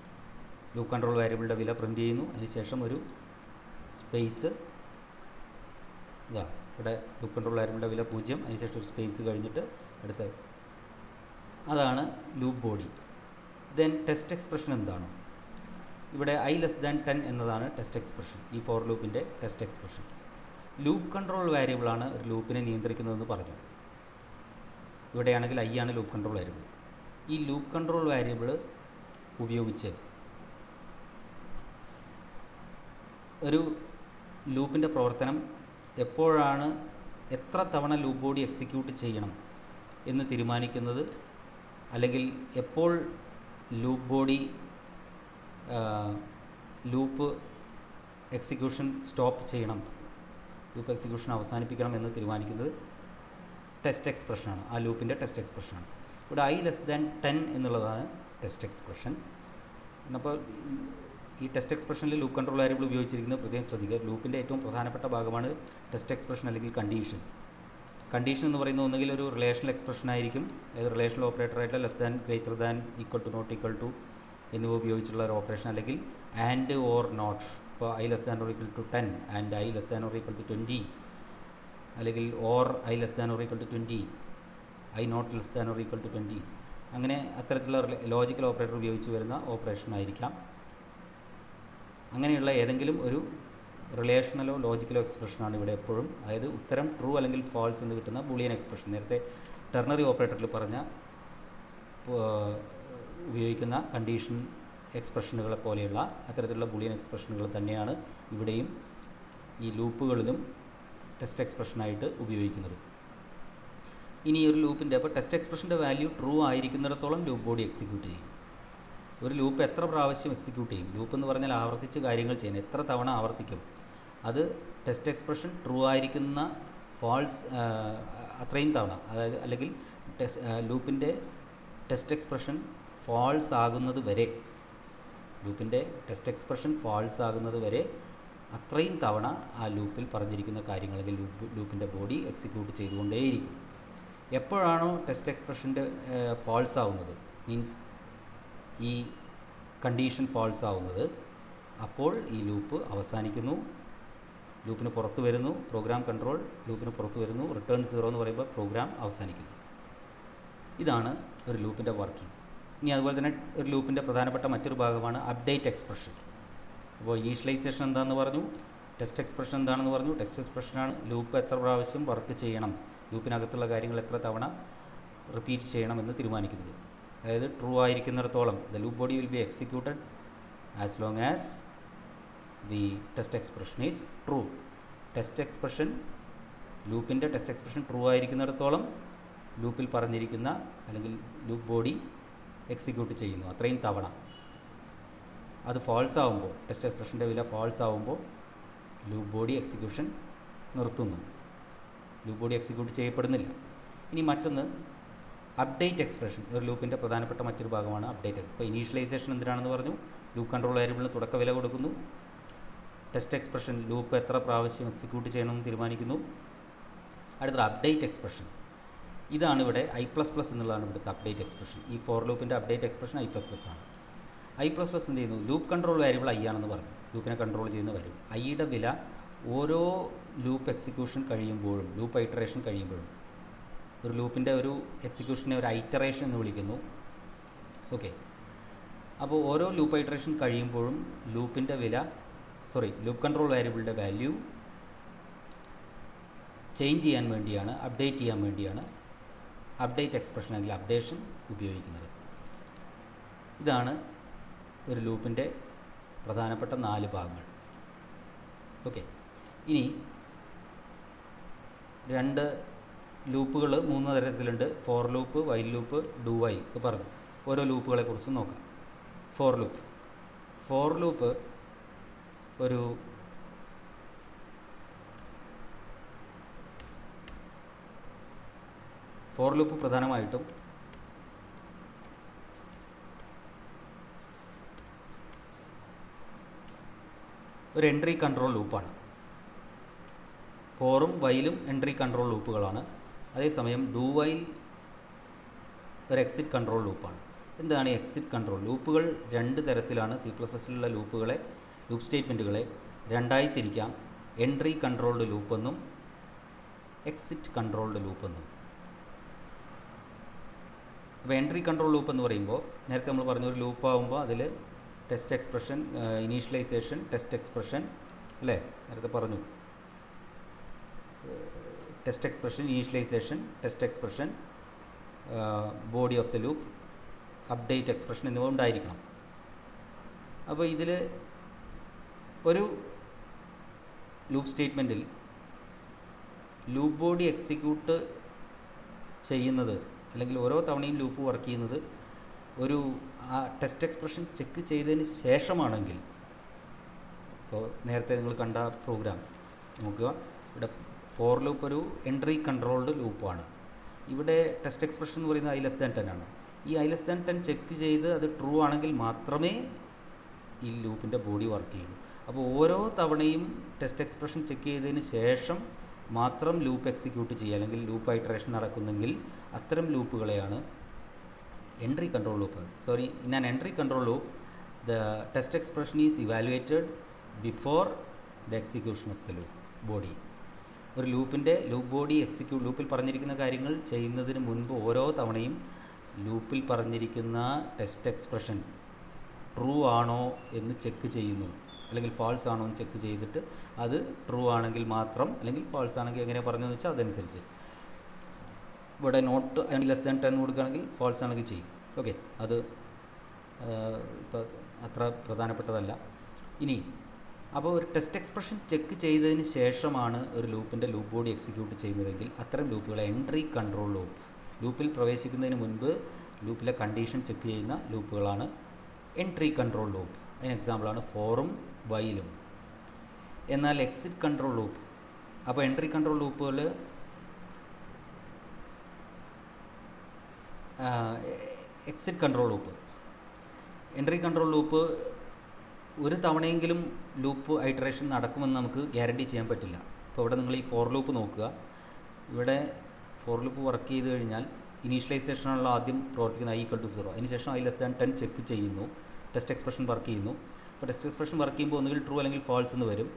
ലൂപ്പ് കൺട്രോൾ വേരിയബിളിൻ്റെ വില പ്രിൻറ്റ് ചെയ്യുന്നു, അതിനുശേഷം ഒരു സ്പേസ് ഇതാ ഇവിടെ ലൂപ്പ് കൺട്രോൾ വേരിയബിളിൻ്റെ വില 0, അതിനുശേഷം ഒരു സ്പേസ് കഴിഞ്ഞിട്ട് അടുത്ത അതാണ് loop body. Then test expression എന്താണ്? ഇവിടെ i<10 എന്നതാണ് ടെസ്റ്റ് എക്സ്പ്രഷൻ, ഈ ഫോർ ലൂപ്പിൻ്റെ ടെസ്റ്റ് എക്സ്പ്രഷൻ. ലൂപ്പ് കൺട്രോൾ വേരിയബിളാണ് ഒരു ലൂപ്പിനെ നിയന്ത്രിക്കുന്നതെന്ന് പറഞ്ഞു. ഇവിടെയാണെങ്കിൽ i ആണ് ലൂപ്പ് കൺട്രോൾ വേരിയബിൾ. ഈ ലൂപ്പ് കൺട്രോൾ വേരിയബിൾ ഉപയോഗിച്ച് ഒരു ലൂപ്പിൻ്റെ പ്രവർത്തനം എപ്പോഴാണ്, എത്ര തവണ ലൂപ്പ് ബോഡി എക്സിക്യൂട്ട് ചെയ്യണം എന്ന് തീരുമാനിക്കുന്നത്, അല്ലെങ്കിൽ എപ്പോൾ loop body loop execution stop ചെയ്യണം, ലൂപ്പ് എക്സിക്യൂഷൻ അവസാനിപ്പിക്കണം എന്ന് തീരുമാനിക്കുന്നത് ടെസ്റ്റ് എക്സ്പ്രഷനാണ്, ആ ലൂപ്പിൻ്റെ ടെസ്റ്റ് എക്സ്പ്രഷനാണ്. ഇവിടെ i<10 എന്നുള്ളതാണ് ടെസ്റ്റ് എക്സ്പ്രഷൻ. അപ്പോൾ ഈ ടെസ്റ്റ് എക്സ്പ്രഷനിൽ ലൂപ്പ് കൺട്രോൾ വേരിയബിൾ ഉപയോഗിച്ചിരിക്കുന്നത് പ്രത്യേകം ശ്രദ്ധിക്കുക. ലൂപ്പിൻ്റെ ഏറ്റവും പ്രധാനപ്പെട്ട ഭാഗമാണ് ടെസ്റ്റ് എക്സ്പ്രഷൻ അല്ലെങ്കിൽ കണ്ടീഷൻ. കണ്ടീഷൻ എന്ന് പറയുന്നത് ഒന്നുകിൽ ഒരു റിലേഷണൽ എക്സ്പ്രഷൻ ആയിരിക്കും, അതായത് റിലേഷണൽ ഓപ്പറേറ്റർ ആയിട്ട് less than, greater than, equal to, not equal to എന്നിവ ഉപയോഗിച്ചുള്ള ഒരു ഓപ്പറേഷൻ, അല്ലെങ്കിൽ ആൻഡ് ഓർ നോട്ട്. ഇപ്പോൾ i<10 ആൻഡ് i<20, അല്ലെങ്കിൽ or i<20, i not less than or equal to 20, അങ്ങനെ അത്തരത്തിലുള്ള ലോജിക്കൽ ഓപ്പറേറ്റർ ഉപയോഗിച്ച് വരുന്ന ഓപ്പറേഷൻ ആയിരിക്കാം. അങ്ങനെയുള്ള ഏതെങ്കിലും ഒരു റിലേഷണലോ ലോജിക്കലോ എക്സ്പ്രഷനാണ് ഇവിടെ എപ്പോഴും, അതായത് ഉത്തരം ട്രൂ അല്ലെങ്കിൽ ഫാൾസ് എന്ന് കിട്ടുന്ന ബൂളിയൻ എക്സ്പ്രഷൻ. നേരത്തെ ടെർണറി ഓപ്പറേറ്ററിൽ പറഞ്ഞ ഉപയോഗിക്കുന്ന കണ്ടീഷൻ എക്സ്പ്രഷനുകളെ പോലെയുള്ള അത്തരത്തിലുള്ള ബൂളിയൻ എക്സ്പ്രഷനുകൾ തന്നെയാണ് ഇവിടെയും ഈ ലൂപ്പുകളിലും ടെസ്റ്റ് എക്സ്പ്രഷനായിട്ട് ഉപയോഗിക്കുന്നത്. ഇനി ഒരു ലൂപ്പിൻ്റെ, അപ്പോൾ ടെസ്റ്റ് എക്സ്പ്രഷൻ്റെ വാല്യൂ ട്രൂ ആയിരിക്കുന്നിടത്തോളം ലൂപ്പ് ബോഡി എക്സിക്യൂട്ട് ചെയ്യും. ഒരു ലൂപ്പ് എത്ര പ്രാവശ്യം എക്സിക്യൂട്ട് ചെയ്യും? ലൂപ്പ് എന്ന് പറഞ്ഞാൽ ആവർത്തിച്ച് കാര്യങ്ങൾ ചെയ്യുന്നത്, എത്ര തവണ ആവർത്തിക്കും, അത് ടെസ്റ്റ് എക്സ്പ്രഷൻ ട്രൂ ആയിരിക്കുന്ന ഫാൾസ് അത്രയും തവണ, അതായത് അല്ലെങ്കിൽ ലൂപ്പിൻ്റെ ടെസ്റ്റ് എക്സ്പ്രഷൻ ഫാൾസ് ആകുന്നത് വരെ, ലൂപ്പിൻ്റെ ടെസ്റ്റ് എക്സ്പ്രഷൻ ഫാൾസ് ആകുന്നത് വരെ അത്രയും തവണ ആ ലൂപ്പിൽ പറഞ്ഞിരിക്കുന്ന കാര്യങ്ങൾ അല്ലെങ്കിൽ ലൂപ്പിൻ്റെ ബോഡി എക്സിക്യൂട്ട് ചെയ്തുകൊണ്ടേയിരിക്കും. എപ്പോഴാണോ ടെസ്റ്റ് എക്സ്പ്രഷൻ്റെ ഫാൾസ് ആവുന്നത്, മീൻസ് ഈ കണ്ടീഷൻ ഫാൾസ് ആവുന്നത്, അപ്പോൾ ഈ ലൂപ്പ് അവസാനിക്കുന്നു, ലൂപ്പിന് പുറത്ത് വരുന്നു, പ്രോഗ്രാം കൺട്രോൾ ലൂപ്പിന് പുറത്ത് വരുന്നു, റിട്ടേൺ 0 എന്ന് പറയുമ്പോൾ പ്രോഗ്രാം അവസാനിക്കുന്നു. ഇതാണ് ഒരു ലൂപ്പിൻ്റെ വർക്കിംഗ്. ഇനി അതുപോലെ തന്നെ ഒരു ലൂപ്പിൻ്റെ പ്രധാനപ്പെട്ട മറ്റൊരു ഭാഗമാണ് അപ്ഡേറ്റ് എക്സ്പ്രഷൻ. അപ്പോൾ ഇനീഷ്യലൈസേഷൻ എന്താണെന്ന് പറഞ്ഞു, ടെസ്റ്റ് എക്സ്പ്രഷൻ എന്താണെന്ന് പറഞ്ഞു. ടെസ്റ്റ് എക്സ്പ്രഷനാണ് ലൂപ്പ് എത്ര പ്രാവശ്യം വർക്ക് ചെയ്യണം, ലൂപ്പിനകത്തുള്ള കാര്യങ്ങൾ എത്ര തവണ റിപ്പീറ്റ് ചെയ്യണമെന്ന് തീരുമാനിക്കുന്നത്. അതായത് ട്രൂ ആയിരിക്കുന്നിടത്തോളം the loop body will be executed as long as the test expression is true. Test expression, ലൂപ്പിൻ്റെ ടെസ്റ്റ് എക്സ്പ്രഷൻ ട്രൂ ആയിരിക്കുന്നിടത്തോളം ലൂപ്പിൽ പറഞ്ഞിരിക്കുന്ന അല്ലെങ്കിൽ ലൂപ്പ് ബോഡി എക്സിക്യൂട്ട് ചെയ്യുന്നു അത്രയും തവണ. അത് ഫാൾസ് ആവുമ്പോൾ, ടെസ്റ്റ് എക്സ്പ്രഷൻ്റെ വില ഫാൾസ് ആവുമ്പോൾ ലൂപ്പ് ബോഡി എക്സിക്യൂഷൻ നിർത്തുന്നു, ലൂപ്പ് ബോഡി എക്സിക്യൂട്ട് ചെയ്യപ്പെടുന്നില്ല. ഇനി മറ്റൊന്ന് അപ്ഡേറ്റ് എക്സ്പ്രഷൻ. ഒരു ലൂപ്പിൻ്റെ പ്രധാനപ്പെട്ട മറ്റൊരു ഭാഗമാണ് അപ്ഡേറ്റ്. ഇപ്പോൾ ഇനീഷ്യലൈസേഷൻ എന്തിനാണെന്ന് പറഞ്ഞു, ലൂപ്പ് കൺട്രോൾ വേരിയബിളിന് തുടക്ക വില കൊടുക്കുന്നു. ടെസ്റ്റ് എക്സ്പ്രഷൻ ലൂപ്പ് എത്ര പ്രാവശ്യം എക്സിക്യൂട്ട് ചെയ്യണമെന്ന് തീരുമാനിക്കുന്നു. അടുത്തത് അപ്ഡേറ്റ് എക്സ്പ്രഷൻ. ഇതാണ് ഇവിടെ i++ എന്നുള്ളതാണ് ഇവിടുത്തെ അപ്ഡേറ്റ് എക്സ്പ്രഷൻ. ഈ ഫോർ ലൂപ്പിൻ്റെ അപ്ഡേറ്റ് എക്സ്പ്രഷൻ i++ ആണ്. i++ എന്ത് ചെയ്യുന്നു, ലൂപ്പ് കൺട്രോൾ വേരിയബിൾ i ആണെന്ന് പറഞ്ഞു, ലൂപ്പിനെ കൺട്രോൾ ചെയ്യുന്ന വരും. ഐയുടെ വില ഓരോ ലൂപ്പ് എക്സിക്യൂഷൻ കഴിയുമ്പോഴും, ലൂപ്പ് ഐറ്ററേഷൻ കഴിയുമ്പോഴും, ഒരു ലൂപ്പിൻ്റെ ഒരു എക്സിക്യൂഷനെ ഒരു ഐറ്ററേഷൻ എന്ന് വിളിക്കുന്നു. ഓക്കെ, അപ്പോൾ ഓരോ ലൂപ്പ് ഐറ്ററേഷൻ കഴിയുമ്പോഴും ലൂപ്പിൻ്റെ വില, ലൂപ്പ് കൺട്രോൾ വേരിയബിളിൻ്റെ വാല്യൂ ചേഞ്ച് ചെയ്യാൻ വേണ്ടിയാണ്, അപ്ഡേറ്റ് ചെയ്യാൻ വേണ്ടിയാണ് അപ്ഡേറ്റ് എക്സ്പ്രഷൻ അല്ലെങ്കിൽ അപ്ഡേഷൻ ഉപയോഗിക്കുന്നത്. ഇതാണ് ഒരു ലൂപ്പിൻ്റെ പ്രധാനപ്പെട്ട 4 ഭാഗങ്ങൾ. ഓക്കെ, ഇനി 2 ലൂപ്പുകൾ 3 തരത്തിലുണ്ട്. For loop, while loop, do while ഒക്കെ പറഞ്ഞു. ഓരോ ലൂപ്പുകളെ കുറിച്ച് നോക്കാം. ഫോർ ലൂപ്പ് ഒരു ഫോർ ലൂപ്പ് പ്രധാനമായിട്ടും ഒരു എൻട്രി കൺട്രോൾ ലൂപ്പാണ്. ഫോറും വൈലും എൻട്രി കൺട്രോൾ ലൂപ്പുകളാണ്. അതേസമയം ഡു വൈൽ ഒരു എക്സിറ്റ് കൺട്രോൾ ലൂപ്പാണ്. എന്താണ് എക്സിറ്റ് കൺട്രോൾ ലൂപ്പുകൾ? രണ്ട് തരത്തിലാണ്. C++ലുള്ള ലൂപ്പ് സ്റ്റേറ്റ്മെൻറ്റുകളെ രണ്ടായി തിരിക്കാം. എൻട്രി കൺട്രോൾഡ് ലൂപ്പെന്നും എക്സിറ്റ് കൺട്രോൾഡ് ലൂപ്പെന്നും. അപ്പോൾ എൻട്രി കൺട്രോൾ ലൂപ്പ് എന്ന് പറയുമ്പോൾ നേരത്തെ നമ്മൾ പറഞ്ഞ ഒരു ലൂപ്പ് ആകുമ്പോൾ അതിൽ test expression, initialisation, test expression അല്ലേ, നേരത്തെ പറഞ്ഞു. Test expression, initialisation, test expression, body of the loop, update expression എന്നിവ ഉണ്ടായിരിക്കണം. അപ്പോൾ ഇതിൽ ഒരു ലൂപ്പ് സ്റ്റേറ്റ്മെൻറ്റിൽ ലൂപ്പ് ബോഡി എക്സിക്യൂട്ട് ചെയ്യുന്നത് അല്ലെങ്കിൽ ഓരോ തവണയും ലൂപ്പ് വർക്ക് ചെയ്യുന്നത് ഒരു ടെസ്റ്റ് എക്സ്പ്രഷൻ ചെക്ക് ചെയ്തതിന് ശേഷമാണെങ്കിൽ, ഇപ്പോൾ നേരത്തെ നിങ്ങൾ കണ്ട പ്രോഗ്രാം നോക്കുക. ഇവിടെ ഫോർ ലൂപ്പ് ഒരു എൻട്രി കൺട്രോൾഡ് ലൂപ്പാണ്. ഇവിടെ ടെസ്റ്റ് എക്സ്പ്രഷൻ എന്ന് പറയുന്നത് i<10 ആണ്. ഈ i<10 ചെക്ക് ചെയ്ത് അത് ട്രൂ ആണെങ്കിൽ മാത്രമേ ഈ ലൂപ്പിൻ്റെ ബോഡി വർക്ക് ചെയ്യുള്ളൂ. അപ്പോൾ ഓരോ തവണയും ടെസ്റ്റ് എക്സ്പ്രഷൻ ചെക്ക് ചെയ്തതിന് ശേഷം മാത്രം ലൂപ്പ് എക്സിക്യൂട്ട് ചെയ്യുക അല്ലെങ്കിൽ ലൂപ്പ് ഐറ്ററേഷൻ നടക്കുന്നെങ്കിൽ അത്തരം ലൂപ്പുകളെയാണ് entry control loop. Sorry, in an entry control loop the test expression is evaluated before the execution of the loop body. ഒരു ലൂപ്പിൻ്റെ ലൂപ്പ് ബോഡി ലൂപ്പിൽ പറഞ്ഞിരിക്കുന്ന കാര്യങ്ങൾ ചെയ്യുന്നതിന് മുൻപ് ഓരോ തവണയും ലൂപ്പിൽ പറഞ്ഞിരിക്കുന്ന ടെസ്റ്റ് എക്സ്പ്രഷൻ ട്രൂ ആണോ എന്ന് ചെക്ക് ചെയ്യുന്നു, അല്ലെങ്കിൽ ഫാൾസ് ആണോ എന്ന് ചെക്ക് ചെയ്തിട്ട് അത് ട്രൂ ആണെങ്കിൽ മാത്രം, അല്ലെങ്കിൽ ഫാൾസ് ആണെങ്കിൽ എങ്ങനെ പറഞ്ഞതെന്ന് വെച്ചാൽ അതനുസരിച്ച്. ഇവിടെ നോട്ട് i<10 കൊടുക്കുകയാണെങ്കിൽ ഫാൾസ് ആണെങ്കിൽ ചെയ്യും. ഓക്കെ, അത് ഇപ്പോൾ അത്ര പ്രധാനപ്പെട്ടതല്ല. ഇനി അപ്പോൾ ഒരു ടെസ്റ്റ് എക്സ്പ്രഷൻ ചെക്ക് ചെയ്തതിന് ശേഷമാണ് ഒരു ലൂപ്പിൻ്റെ ലൂപ്പ് ബോഡി എക്സിക്യൂട്ട് ചെയ്യുന്നതെങ്കിൽ അത്തരം ലൂപ്പുകളെ എൻട്രി കൺട്രോൾ ലൂപ്പ്, ലൂപ്പിൽ പ്രവേശിക്കുന്നതിന് മുൻപ് ലൂപ്പിലെ കണ്ടീഷൻ ചെക്ക് ചെയ്യുന്ന ലൂപ്പുകളാണ് എൻട്രി കൺട്രോൾ ലൂപ്പ്. അതിന് എക്സാമ്പിളാണ് ഫോറും വൈലും. എന്നാൽ എക്സിറ്റ് കൺട്രോൾ ലൂപ്പ്, അപ്പോൾ എൻട്രി കൺട്രോൾ ലൂപ്പുകൾ exit control loop, entry control loop ഒരു തവണയെങ്കിലും ലൂപ്പ് ഐറ്ററേഷൻ നടക്കുമെന്ന് നമുക്ക് ഗ്യാരണ്ടി ചെയ്യാൻ പറ്റില്ല. ഇപ്പോൾ ഇവിടെ നിങ്ങൾ ഈ ഫോർ ലൂപ്പ് നോക്കുക. ഇവിടെ ഫോർ ലൂപ്പ് വർക്ക് ചെയ്ത് കഴിഞ്ഞാൽ ഇനീഷ്യലൈസേഷനാണല്ലോ ആദ്യം പ്രവർത്തിക്കുന്ന i=0. അതിനുശേഷം i<10 ചെക്ക് ചെയ്യുന്നു, ടെസ്റ്റ് എക്സ്പ്രഷൻ വർക്ക് ചെയ്യുന്നു. അപ്പോൾ ടെസ്റ്റ് എക്സ്പ്രഷൻ വർക്ക് ചെയ്യുമ്പോൾ ഒന്നുകിൽ ട്രൂ അല്ലെങ്കിൽ ഫാൾസ് എന്ന് വരും.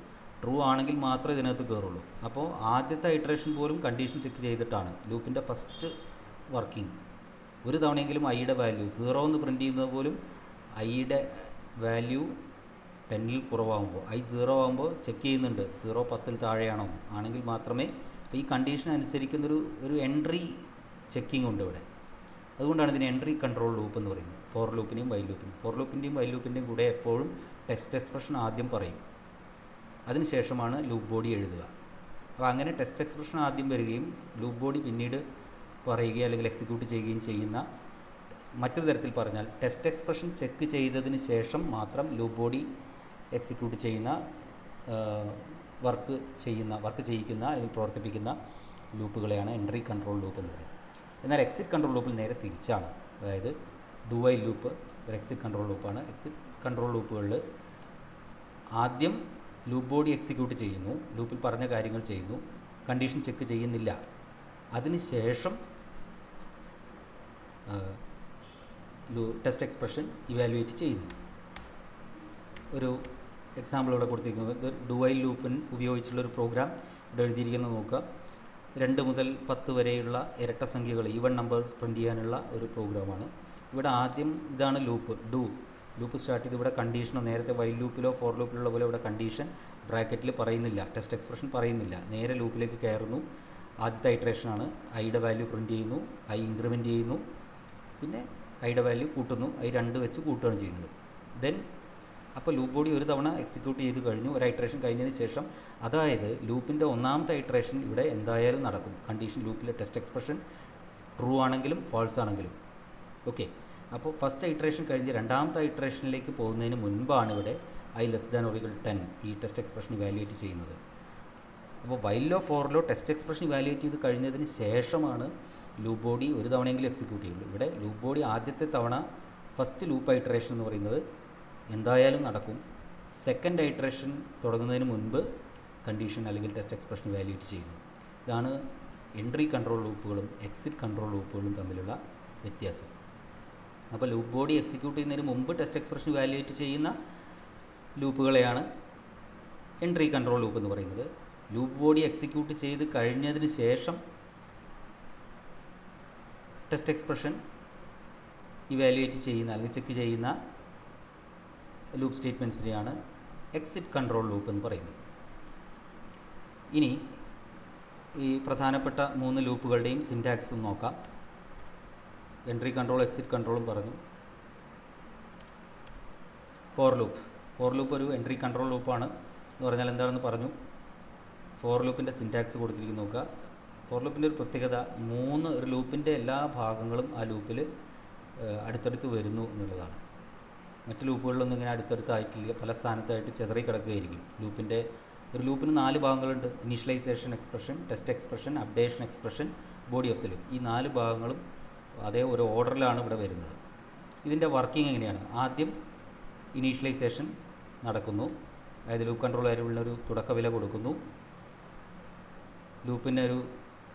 ട്രൂ ആണെങ്കിൽ മാത്രമേ ഇതിനകത്ത് കയറുള്ളൂ. അപ്പോൾ ആദ്യത്തെ ഐറ്ററേഷൻ പോലും കണ്ടീഷൻ ചെക്ക് ചെയ്തിട്ടാണ് ലൂപ്പിൻ്റെ ഫസ്റ്റ് വർക്കിംഗ്. ഒരു തവണയെങ്കിലും ഐയുടെ വാല്യൂ 0 എന്ന് പ്രിൻറ്റ് ചെയ്യുന്നത് പോലും ഐയുടെ വാല്യൂ 10ൽ കുറവാകുമ്പോൾ, i 0 ആകുമ്പോൾ ചെക്ക് ചെയ്യുന്നുണ്ട് 0 10ൽ താഴെയാണോ, ആണെങ്കിൽ മാത്രമേ. അപ്പോൾ ഈ കണ്ടീഷൻ അനുസരിക്കുന്നൊരു എൻട്രി ചെക്കിംഗ് ഉണ്ട് ഇവിടെ. അതുകൊണ്ടാണ് ഇതിന് എൻട്രി കൺട്രോൾ ലൂപ്പ് എന്ന് പറയുന്നത്. ഫോർ ലൂപ്പിനെയും വൈൽ ലൂപ്പിനെയും, ഫോർ ലൂപ്പിൻ്റെയും വൈൽ ലൂപ്പിൻ്റെയും കൂടെ എപ്പോഴും ടെസ്റ്റ് എക്സ്പ്രഷൻ ആദ്യം പറയും, അതിനുശേഷമാണ് ലൂപ്പ് ബോഡി എഴുതുക. അപ്പോൾ അങ്ങനെ ടെസ്റ്റ് എക്സ്പ്രഷൻ ആദ്യം വരികയും ലൂപ്പ് ബോഡി പിന്നീട് പറയുകയും അല്ലെങ്കിൽ എക്സിക്യൂട്ട് ചെയ്യുകയും ചെയ്യുന്ന, മറ്റൊരു തരത്തിൽ പറഞ്ഞാൽ ടെസ്റ്റ് എക്സ്പ്രഷൻ ചെക്ക് ചെയ്തതിന് ശേഷം മാത്രം ലൂപ്പ് ബോഡി എക്സിക്യൂട്ട് ചെയ്യുന്ന, വർക്ക് ചെയ്യിക്കുന്ന അല്ലെങ്കിൽ പ്രവർത്തിപ്പിക്കുന്ന ലൂപ്പുകളെയാണ് എൻട്രി കൺട്രോൾ ലൂപ്പ് എന്ന് പറയുന്നത്. എന്നാൽ എക്സിറ്റ് കൺട്രോൾ ലൂപ്പിൽ നേരെ തിരിച്ചാണ്. അതായത് ഡു വൈൽ ലൂപ്പ് ഒരു എക്സിറ്റ് കൺട്രോൾ ലൂപ്പാണ്. എക്സിറ്റ് കൺട്രോൾ ലൂപ്പുകളിൽ ആദ്യം ലൂപ്പ് ബോഡി എക്സിക്യൂട്ട് ചെയ്യുന്നു, ലൂപ്പിൽ പറഞ്ഞ കാര്യങ്ങൾ ചെയ്യുന്നു, കണ്ടീഷൻ ചെക്ക് ചെയ്യുന്നില്ല. അതിനുശേഷം ടെസ്റ്റ് എക്സ്പ്രഷൻ ഇവാലുവേറ്റ് ചെയ്യുന്നു. ഒരു എക്സാമ്പിൾ ഇവിടെ കൊടുത്തിരിക്കുന്നത് ഡു വൈൽ ലൂപ്പിന് ഉപയോഗിച്ചുള്ളൊരു പ്രോഗ്രാം ഇവിടെ എഴുതിയിരിക്കുന്നത് നോക്കുക. 2 മുതൽ 10 വരെയുള്ള ഇരട്ട സംഖ്യകൾ, ഈവൺ നമ്പേഴ്സ് പ്രിൻറ്റ് ചെയ്യാനുള്ള ഒരു പ്രോഗ്രാമാണ്. ഇവിടെ ആദ്യം ഇതാണ് ലൂപ്പ് സ്റ്റാർട്ട് ചെയ്ത് ഇവിടെ കണ്ടീഷനോ, നേരത്തെ വൈൽ ലൂപ്പിലോ ഫോർ ലൂപ്പിലുള്ള പോലെ ഇവിടെ കണ്ടീഷൻ ബ്രാക്കറ്റിൽ പറയുന്നില്ല, ടെസ്റ്റ് എക്സ്പ്രഷൻ പറയുന്നില്ല. നേരെ ലൂപ്പിലേക്ക് കയറുന്നു. ആദ്യത്തെ ഐറ്ററേഷനാണ്. ഐയുടെ വാല്യൂ പ്രിൻറ്റ് ചെയ്യുന്നു, ഐ ഇൻക്രിമെൻറ്റ് ചെയ്യുന്നു, പിന്നെ ഐയുടെ വാല്യൂ കൂട്ടുന്നു, ഐ2 വെച്ച് കൂട്ടുകയാണ് ചെയ്യുന്നത്. ദെൻ അപ്പോൾ ലൂപ്പ് ബോഡി ഒരു തവണ എക്സിക്യൂട്ട് ചെയ്ത് കഴിഞ്ഞു. ഒരു ഐറ്ററേഷൻ കഴിഞ്ഞതിന് ശേഷം, അതായത് ലൂപ്പിൻ്റെ ഒന്നാമത്തെ ഐറ്ററേഷൻ ഇവിടെ എന്തായാലും നടക്കും. കണ്ടീഷൻ ലൂപ്പിലെ ടെസ്റ്റ് എക്സ്പ്രഷൻ ട്രൂ ആണെങ്കിലും ഫാൾസ് ആണെങ്കിലും. ഓക്കെ, അപ്പോൾ ഫസ്റ്റ് ഐറ്ററേഷൻ കഴിഞ്ഞ് രണ്ടാമത്തെ ഐറ്ററേഷനിലേക്ക് പോകുന്നതിന് മുൻപാണ് ഇവിടെ i<10 ഈ ടെസ്റ്റ് എക്സ്പ്രഷൻ ഇവാലുവേറ്റ് ചെയ്യുന്നത്. അപ്പോൾ വൈലിലോ ഫോറിലോ ടെസ്റ്റ് എക്സ്പ്രഷൻ ഇവാലുവേറ്റ് ചെയ്ത് കഴിഞ്ഞതിന് ശേഷമാണ് ലൂപ്പ് ബോഡി ഒരു തവണയെങ്കിലും എക്സിക്യൂട്ട് ചെയ്യുള്ളൂ. ഇവിടെ ലൂപ്പ് ബോഡി ആദ്യത്തെ തവണ ഫസ്റ്റ് ലൂപ്പ് ഐറ്ററേഷൻ എന്ന് പറയുന്നത് എന്തായാലും നടക്കും. സെക്കൻഡ് ഐറ്ററേഷൻ തുടങ്ങുന്നതിന് മുൻപ് കണ്ടീഷൻ അല്ലെങ്കിൽ ടെസ്റ്റ് എക്സ്പ്രഷൻ ഇവാലുവേറ്റ് ചെയ്യുന്നു. ഇതാണ് എൻട്രി കൺട്രോൾ ലൂപ്പുകളും എക്സിറ്റ് കൺട്രോൾ ലൂപ്പുകളും തമ്മിലുള്ള വ്യത്യാസം. അപ്പോൾ ലൂപ്പ് ബോഡി എക്സിക്യൂട്ട് ചെയ്യുന്നതിന് മുമ്പ് ടെസ്റ്റ് എക്സ്പ്രഷൻ ഇവാലുവേറ്റ് ചെയ്യുന്ന ലൂപ്പുകളെയാണ് എൻട്രി കൺട്രോൾ ലൂപ്പ് എന്ന് പറയുന്നത്. ലൂപ്പ് ബോഡി എക്സിക്യൂട്ട് ചെയ്ത് കഴിഞ്ഞതിന് ശേഷം ടെസ്റ്റ് എക്സ്പ്രഷൻ ഇവാലുവേറ്റ് ചെയ്യുന്ന അല്ലെങ്കിൽ ചെക്ക് ചെയ്യുന്ന ലൂപ്പ് സ്റ്റേറ്റ്മെൻറ്റ്സിനെയാണ് എക്സിറ്റ് കൺട്രോൾ ലൂപ്പ് എന്ന് പറയുന്നത്. ഇനി ഈ പ്രധാനപ്പെട്ട 3 ലൂപ്പുകളുടെയും സിൻറ്റാക്സ് നോക്കാം. എൻട്രി കൺട്രോൾ എക്സിറ്റ് കൺട്രോളും പറഞ്ഞു. ഫോർ ലൂപ്പ് ഒരു എൻട്രി കൺട്രോൾ ലൂപ്പാണ് എന്ന് പറഞ്ഞാൽ എന്താണെന്ന് പറഞ്ഞു. ഫോർ ലൂപ്പിൻ്റെ സിൻറ്റാക്സ് കൊടുത്തിരിക്കുന്നു നോക്കുക. ഫോർ ലൂപ്പിൻ്റെ ഒരു പ്രത്യേകത ഒരു ലൂപ്പിൻ്റെ എല്ലാ ഭാഗങ്ങളും ആ ലൂപ്പിൽ അടുത്തടുത്ത് വരുന്നു എന്നുള്ളതാണ്. മറ്റ് ലൂപ്പുകളിലൊന്നും ഇങ്ങനെ അടുത്തടുത്തായിട്ടില്ല, പല സ്ഥാനത്തായിട്ട് ചിതറി കിടക്കുകയായിരിക്കും. ഒരു ലൂപ്പിന് 4 ഭാഗങ്ങളുണ്ട്. Initialisation expression, test expression, updation expression, body of the loop. ഈ 4 ഭാഗങ്ങളും അതേ ഒരു ഓർഡറിലാണ് ഇവിടെ വരുന്നത്. ഇതിൻ്റെ വർക്കിംഗ് എങ്ങനെയാണ്? ആദ്യം ഇനീഷ്യലൈസേഷൻ നടക്കുന്നു, അതായത് ലൂപ്പ് കൺട്രോൾ വേരിയബിളിനൊരു തുടക്ക വില കൊടുക്കുന്നു,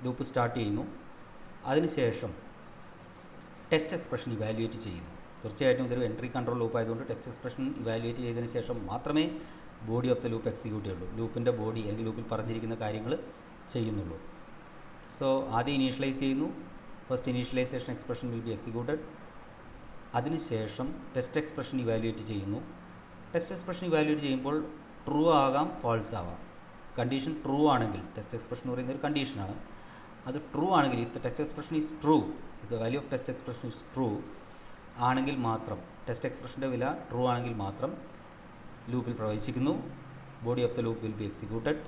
ലൂപ്പ് സ്റ്റാർട്ട് ചെയ്യുന്നു. അതിനുശേഷം ടെസ്റ്റ് എക്സ്പ്രഷൻ ഇവാലുവേറ്റ് ചെയ്യുന്നു. തീർച്ചയായിട്ടും ഇതൊരു എൻട്രി കൺട്രോൾ ലൂപ്പ് ആയതുകൊണ്ട് ടെസ്റ്റ് എക്സ്പ്രഷൻ ഇവാലുവേറ്റ് ചെയ്തതിന് ശേഷം മാത്രമേ body of the loop execute ചെയ്യുള്ളൂ, ലൂപ്പിൻ്റെ ബോഡി അല്ലെങ്കിൽ ലൂപ്പിൽ പറഞ്ഞിരിക്കുന്ന കാര്യങ്ങൾ ചെയ്യുന്നുള്ളൂ. സോ ആദ്യം ഇനീഷ്യലൈസ് ചെയ്യുന്നു. First initialisation expression will be executed. അതിനുശേഷം ടെസ്റ്റ് എക്സ്പ്രഷൻ ഇവാലുവേറ്റ് ചെയ്യുന്നു. ടെസ്റ്റ് എക്സ്പ്രഷൻ ഇവാലുവേറ്റ് ചെയ്യുമ്പോൾ ട്രൂ ആകാം, ഫാൾസ് ആവാം. കണ്ടീഷൻ ട്രൂ ആണെങ്കിൽ, ടെസ്റ്റ് എക്സ്പ്രഷൻ എന്ന് പറയുന്ന ഒരു കണ്ടീഷനാണ്, അത് ട്രൂ ആണെങ്കിൽ, if the test expression is true, if the value of test expression is true ആണെങ്കിൽ മാത്രം, ടെസ്റ്റ് എക്സ്പ്രഷൻ്റെ വില ട്രൂ ആണെങ്കിൽ മാത്രം ലൂപ്പിൽ പ്രവേശിക്കുന്നു. Body of the loop will be executed.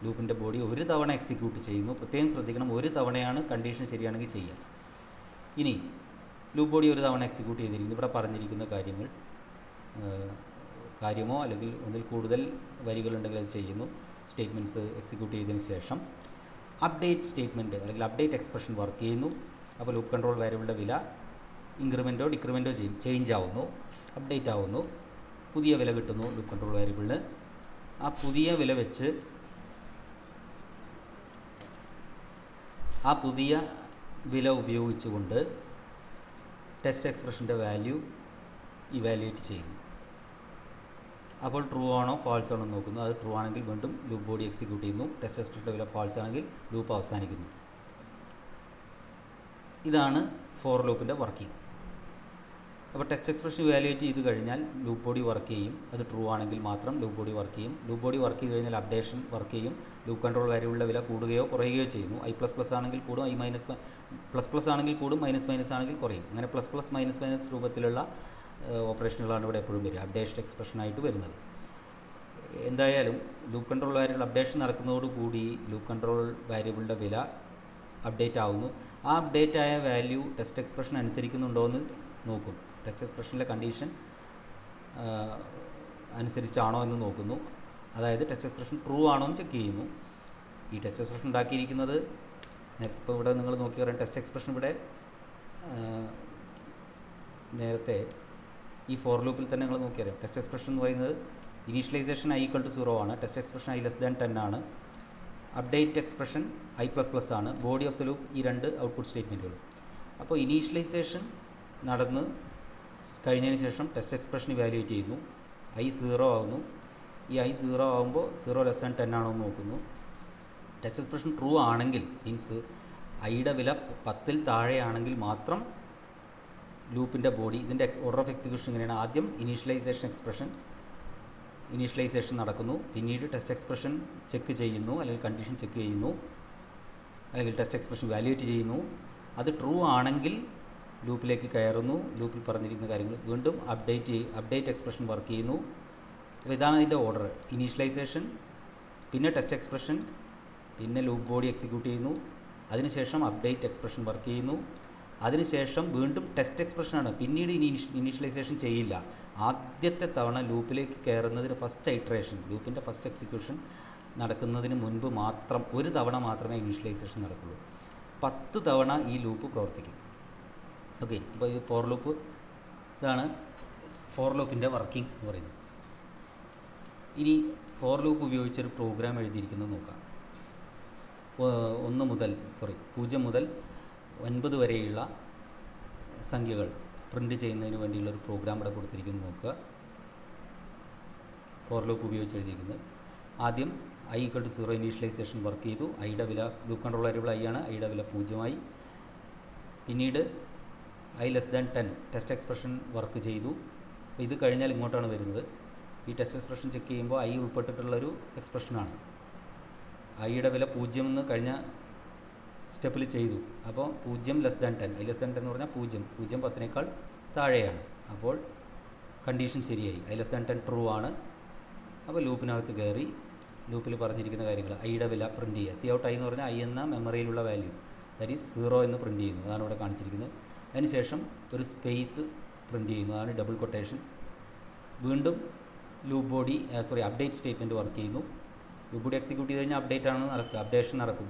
ലൂപ്പിൻ്റെ ബോഡി ഒരു തവണ എക്സിക്യൂട്ട് ചെയ്യുന്നു. പ്രത്യേകം ശ്രദ്ധിക്കണം, ഒരു തവണയാണ് കണ്ടീഷൻ ശരിയാണെങ്കിൽ ചെയ്യുക. ഇനി ലൂപ്പ് ബോഡി ഒരു തവണ എക്സിക്യൂട്ട് ചെയ്തിരിക്കുന്നു. ഇവിടെ പറഞ്ഞിരിക്കുന്ന കാര്യമോ അല്ലെങ്കിൽ ഒന്നിൽ കൂടുതൽ വരികളുണ്ടെങ്കിൽ അത് ചെയ്യുന്നു. സ്റ്റേറ്റ്മെൻറ്റ്സ് എക്സിക്യൂട്ട് ചെയ്തതിന് ശേഷം അപ്ഡേറ്റ് സ്റ്റേറ്റ്മെൻറ്റ് അല്ലെങ്കിൽ അപ്ഡേറ്റ് എക്സ്പ്രഷൻ വർക്ക് ചെയ്യുന്നു. അപ്പോൾ ലൂപ്പ് കൺട്രോൾ വേരിയബിളിൻ്റെ വില ഇൻക്രിമെൻറ്റോ ഡിക്രിമെൻറ്റോ ചേഞ്ച് ആവുന്നു, അപ്ഡേറ്റ് ആവുന്നു, പുതിയ വില കിട്ടുന്നു ലൂപ്പ് കൺട്രോൾ വേരിയബിളിന്. ആ പുതിയ വില ഉപയോഗിച്ചുകൊണ്ട് ടെസ്റ്റ് എക്സ്പ്രഷൻ്റെ വാല്യൂ ഇവാലുവേറ്റ് ചെയ്യുന്നു. അപ്പോൾ ട്രൂ ആണോ ഫാൾസ് ആണോ നോക്കുന്നു. അത് ട്രൂ ആണെങ്കിൽ വീണ്ടും ലൂപ്പ് ബോഡി എക്സിക്യൂട്ട് ചെയ്യുന്നു. ടെസ്റ്റ് എക്സ്പ്രഷൻ്റെ വില ഫാൾസ് ആണെങ്കിൽ ലൂപ്പ് അവസാനിക്കുന്നു. ഇതാണ് ഫോർ ലൂപ്പിൻ്റെ വർക്കിംഗ്. അപ്പോൾ ടെസ്റ്റ് എക്സ്പ്രഷൻ ഇവാലുവേറ്റ് ചെയ്ത് കഴിഞ്ഞാൽ ലൂപ്പ് ബോഡി വർക്ക് ചെയ്യും. അത് ട്രൂ ആണെങ്കിൽ മാത്രം ലൂപ്പ് ബോഡി വർക്ക് ചെയ്യും. ലൂപ്പ് ബോഡി വർക്ക് ചെയ്ത് കഴിഞ്ഞാൽ അപ്ഡേഷൻ വർക്ക് ചെയ്യും. ലൂപ്പ് കൺട്രോൾ വേരിയബിളിൻ്റെ വില കൂടുകയോ കുറയുകയോ ചെയ്യുന്നു. i++ ആണെങ്കിൽ കൂടും, i++ ആണെങ്കിൽ കൂടും, മൈനസ് ആണെങ്കിൽ കുറയും. അങ്ങനെ പ്ലസ് മൈനസ് രൂപത്തിലുള്ള ഓപ്പറേഷനുകളാണ് ഇവിടെ എപ്പോഴും വരിക, അപ്ഡേഷൻ എക്സ്പ്രഷനായിട്ട് വരുന്നത്. എന്തായാലും ലൂപ്പ് കൺട്രോൾ വേരിയബിൾ അപ്ഡേഷൻ നടക്കുന്നതോടുകൂടി ലൂപ്പ് കൺട്രോൾ വേരിയബിളിൻ്റെ വില അപ്ഡേറ്റ് ആവുന്നു. ആ അപ്ഡേറ്റ് ആയ വാല്യൂ ടെസ്റ്റ് എക്സ്പ്രഷൻ അനുസരിക്കുന്നുണ്ടോ എന്ന് നോക്കും. ടെസ്റ്റ് എക്സ്പ്രഷനിലെ കണ്ടീഷൻ അനുസരിച്ചാണോ എന്ന് നോക്കുന്നു. അതായത് ടെസ്റ്റ് എക്സ്പ്രഷൻ ട്രൂ ആണോ എന്ന് ചെക്ക് ചെയ്യുന്നു. ഈ ടെസ്റ്റ് എക്സ്പ്രഷൻ ഉണ്ടാക്കിയിരിക്കുന്നത് നേരത്തെ ഇപ്പോൾ ഇവിടെ നിങ്ങൾ നോക്കി പറയാം, ടെസ്റ്റ് എക്സ്പ്രഷൻ ഇവിടെ നേരത്തെ ഈ ഫോർ ലൂപ്പിൽ തന്നെ നിങ്ങൾ നോക്കിയറിയാം. ടെസ്റ്റ് എക്സ്പ്രഷൻ എന്ന് പറയുന്നത് ഇനീഷ്യലൈസേഷൻ i=0 ആണ്, ടെസ്റ്റ് എക്സ്പ്രഷൻ i<10 ആണ്, അപ്ഡേറ്റ് എക്സ്പ്രഷൻ i++ ആണ്, ബോഡി ഓഫ് ദ ലൂപ്പ് ഈ 2 ഔട്ട്പുട്ട് സ്റ്റേറ്റ്മെൻറ്റുകൾ. അപ്പോൾ ഇനീഷ്യലൈസേഷൻ നടന്ന് കഴിഞ്ഞതിന് ശേഷം ടെസ്റ്റ് എക്സ്പ്രഷൻ ഇവാലുവേറ്റ് ചെയ്യുന്നു. i0 ആവുന്നു. ഈ i0 ആകുമ്പോൾ 0<10 ആണോ എന്ന് നോക്കുന്നു. ടെസ്റ്റ് എക്സ്പ്രഷൻ ട്രൂ ആണെങ്കിൽ, മീൻസ് ഐയുടെ വില 10ൽ താഴെയാണെങ്കിൽ മാത്രം ലൂപ്പിൻ്റെ ബോഡി, ഇതിൻ്റെ ഓർഡർ ഓഫ് എക്സിക്യൂഷൻ ഇങ്ങനെയാണ്. ആദ്യം ഇനീഷ്യലൈസേഷൻ നടക്കുന്നു, പിന്നീട് ടെസ്റ്റ് എക്സ്പ്രഷൻ ചെക്ക് ചെയ്യുന്നു അല്ലെങ്കിൽ കണ്ടീഷൻ ചെക്ക് ചെയ്യുന്നു, അല്ലെങ്കിൽ ടെസ്റ്റ് എക്സ്പ്രഷൻ വാല്യൂവേറ്റ് ചെയ്യുന്നു. അത് ട്രൂ ആണെങ്കിൽ ലൂപ്പിലേക്ക് കയറുന്നു, ലൂപ്പിൽ പറഞ്ഞിരിക്കുന്ന കാര്യങ്ങൾ വീണ്ടും അപ്ഡേറ്റ് എക്സ്പ്രഷൻ വർക്ക് ചെയ്യുന്നു. അപ്പോൾ ഇതാണ് അതിൻ്റെ ഓർഡർ. ഇനീഷ്യലൈസേഷൻ, പിന്നെ ടെസ്റ്റ് എക്സ്പ്രഷൻ, പിന്നെ ലൂപ്പ് ബോഡി എക്സിക്യൂട്ട് ചെയ്യുന്നു, അതിനുശേഷം അപ്ഡേറ്റ് എക്സ്പ്രഷൻ വർക്ക് ചെയ്യുന്നു, അതിനുശേഷം വീണ്ടും ടെസ്റ്റ് എക്സ്പ്രഷനാണ്. പിന്നീട് ഇനീഷ്യലൈസേഷൻ ചെയ്യില്ല. ആദ്യത്തെ തവണ ലൂപ്പിലേക്ക് കയറുന്നതിന് ഫസ്റ്റ് ഐട്രേഷൻ, ലൂപ്പിൻ്റെ ഫസ്റ്റ് എക്സിക്യൂഷൻ നടക്കുന്നതിന് മുൻപ് മാത്രം ഒരു തവണ മാത്രമേ ഇനീഷ്യലൈസേഷൻ നടക്കുള്ളൂ. 10 തവണ ഈ ലൂപ്പ് പ്രവർത്തിക്കും. ഓക്കെ, അപ്പോൾ ഈ ഫോർ ലൂപ്പ്, ഇതാണ് ഫോർ ലൂപ്പിൻ്റെ വർക്കിംഗ് എന്ന് പറയുന്നത്. ഇനി ഫോർ ലൂപ്പ് ഉപയോഗിച്ചൊരു പ്രോഗ്രാം എഴുതിയിരിക്കുന്നത് നോക്കാം. 0 മുതൽ 9 വരെയുള്ള സംഖ്യകൾ പ്രിൻ്റ് ചെയ്യുന്നതിന് വേണ്ടിയുള്ള ഒരു പ്രോഗ്രാം ഇവിടെ കൊടുത്തിരിക്കുന്നത് നോക്കുക. ഫോർ ലൂപ്പ് ഉപയോഗിച്ച് എഴുതിയിരിക്കുന്നത്. ആദ്യം i = 0 ഇനീഷ്യലൈസേഷൻ വർക്ക് ചെയ്തു. ഐയുടെ വില ലൂപ്പ് കൺട്രോൾ വേരിയബിൾ i ആണ്, ഐയുടെ വില 0 പിന്നീട് i <10 ടെസ്റ്റ് എക്സ്പ്രഷൻ വർക്ക് ചെയ്തു. അപ്പോൾ ഇത് കഴിഞ്ഞാൽ ഇങ്ങോട്ടാണ് വരുന്നത്. ഈ ടെസ്റ്റ് എക്സ്പ്രഷൻ ചെക്ക് ചെയ്യുമ്പോൾ i ഉൾപ്പെട്ടിട്ടുള്ളൊരു എക്സ്പ്രഷനാണ്. ഐയുടെ വില 0 എന്ന് കഴിഞ്ഞ സ്റ്റെപ്പിൽ ചെയ്തു. അപ്പോൾ 0 <10 i <10 എന്ന് പറഞ്ഞാൽ 0 10നേക്കാൾ താഴെയാണ്. അപ്പോൾ കണ്ടീഷൻ ശരിയായി, i <10 ട്രൂ ആണ്. അപ്പോൾ ലൂപ്പിനകത്ത് കയറി ലൂപ്പിൽ പറഞ്ഞിരിക്കുന്ന കാര്യങ്ങൾ ഐയുടെ വില പ്രിൻറ്റ് ചെയ്യുക. സി ഔട്ട് i എന്ന് പറഞ്ഞാൽ i എന്ന മെമ്മറിയിലുള്ള വാല്യൂ, ദാറ്റ് ഈസ് 0 എന്ന് പ്രിൻറ്റ് ചെയ്യുന്നു. അതാണ് ഇവിടെ കാണിച്ചിരിക്കുന്നത്. അതിനുശേഷം ഒരു സ്പേസ് പ്രിൻറ്റ് ചെയ്യുന്നു, അതാണ് ഡബിൾ കൊട്ടേഷൻ. വീണ്ടും അപ്ഡേറ്റ് സ്റ്റേറ്റ്മെൻറ്റ് വർക്ക് ചെയ്യുന്നു. ലൂപ്പ് ബോഡി എക്സിക്യൂട്ട് ചെയ്ത് കഴിഞ്ഞാൽ അപ്ഡേഷൻ നടക്കും.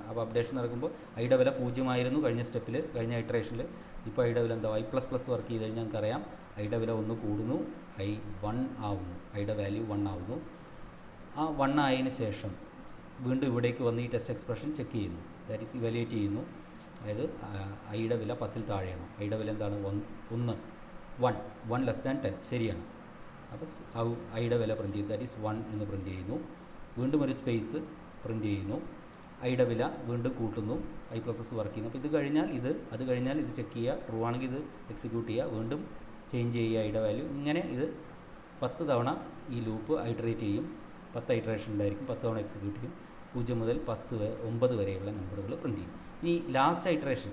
അപ്പോൾ അപ്ഡേഷൻ നടക്കുമ്പോൾ ഐയുടെ വില 0 ആയിരുന്നു കഴിഞ്ഞ ഇറ്ററേഷനിൽ. ഇപ്പോൾ ഐയുടെ വില എന്താ, i++ വർക്ക് ചെയ്ത് കഴിഞ്ഞാൽ നമുക്കറിയാം ഐയുടെ വില 1 കൂടുന്നു, i 1 ആവുന്നു, ഐയുടെ വാല്യൂ 1 ആവുന്നു. ആ 1 ആയതിന് ശേഷം വീണ്ടും ഇവിടേക്ക് വന്ന് ഈ ടെസ്റ്റ് എക്സ്പ്രഷൻ ചെക്ക് ചെയ്യുന്നു, ദാറ്റ് ഈസ് ഇവാലുവേറ്റ് ചെയ്യുന്നു. അതായത് ഐയുടെ വില 10ൽ താഴെയാണ്. ഐയുടെ വില എന്താണ്, 1 <10 ശരിയാണ്. അപ്പോൾ ഐയുടെ വില പ്രിൻറ്റ് ചെയ്തു, ദാറ്റ് ഈസ് 1 എന്ന് പ്രിൻറ്റ് ചെയ്യുന്നു. വീണ്ടും ഒരു സ്പേസ് പ്രിൻറ്റ് ചെയ്യുന്നു. ഐയുടെ വില വീണ്ടും കൂട്ടുന്നു, i++ വർക്ക് ചെയ്യുന്നു. അപ്പോൾ അത് കഴിഞ്ഞാൽ ഇത് ചെക്ക് ചെയ്യുക, ട്രൂ ആണെങ്കിൽ ഇത് എക്സിക്യൂട്ട് ചെയ്യുക, വീണ്ടും ചേഞ്ച് ചെയ്യുക ഐയുടെ വാല്യൂ. ഇങ്ങനെ ഇത് 10 തവണ ഈ ലൂപ്പ് ഐറ്ററേറ്റ് ചെയ്യും. 10 ഐറ്ററേഷൻ ഉണ്ടായിരിക്കും, 10 തവണ എക്സിക്യൂട്ട് ചെയ്യും. 0 മുതൽ 9 വരെയുള്ള നമ്പറുകൾ പ്രിൻറ്റ് ചെയ്യും. ഈ ലാസ്റ്റ് ഐറ്ററേഷൻ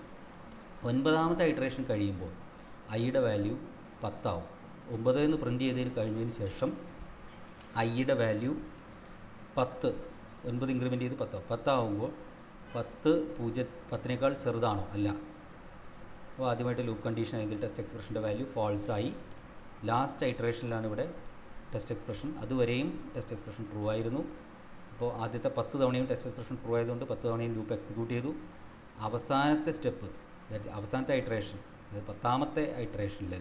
9ാമത്തെ ഐറ്ററേഷൻ കഴിയുമ്പോൾ ഐയുടെ വാല്യൂ 10 ആവും. 9 എന്ന് പ്രിൻറ്റ് ചെയ്തതിന് കഴിഞ്ഞതിന് ശേഷം ഐയുടെ വാല്യൂ 10, 9 ഇൻക്രിമെൻറ്റ് ചെയ്ത് 10 ആവും. 10 ആവുമ്പോൾ 10നേക്കാൾ ചെറുതാണോ? അല്ല. അപ്പോൾ ആദ്യമായിട്ട് ലൂപ്പ് കണ്ടീഷൻ അല്ലെങ്കിൽ ടെസ്റ്റ് എക്സ്പ്രഷൻ്റെ വാല്യൂ ഫാൾസ് ആയി. ലാസ്റ്റ് ഐറ്ററേഷനിലാണ് ഇവിടെ ടെസ്റ്റ് എക്സ്പ്രഷൻ. അതുവരെയും ടെസ്റ്റ് എക്സ്പ്രഷൻ ട്രൂ ആയിരുന്നു. അപ്പോൾ ആദ്യത്തെ 10 തവണയും ടെസ്റ്റ് എക്സ്പ്രഷൻ ട്രൂ ആയതുകൊണ്ട് 10 തവണയും ലൂപ്പ് എക്സിക്യൂട്ട് ചെയ്തു. അവസാനത്തെ സ്റ്റെപ്പ്, അവസാനത്തെ ഐറ്ററേഷൻ, 11ാമത്തെ ഐറ്ററേഷനിൽ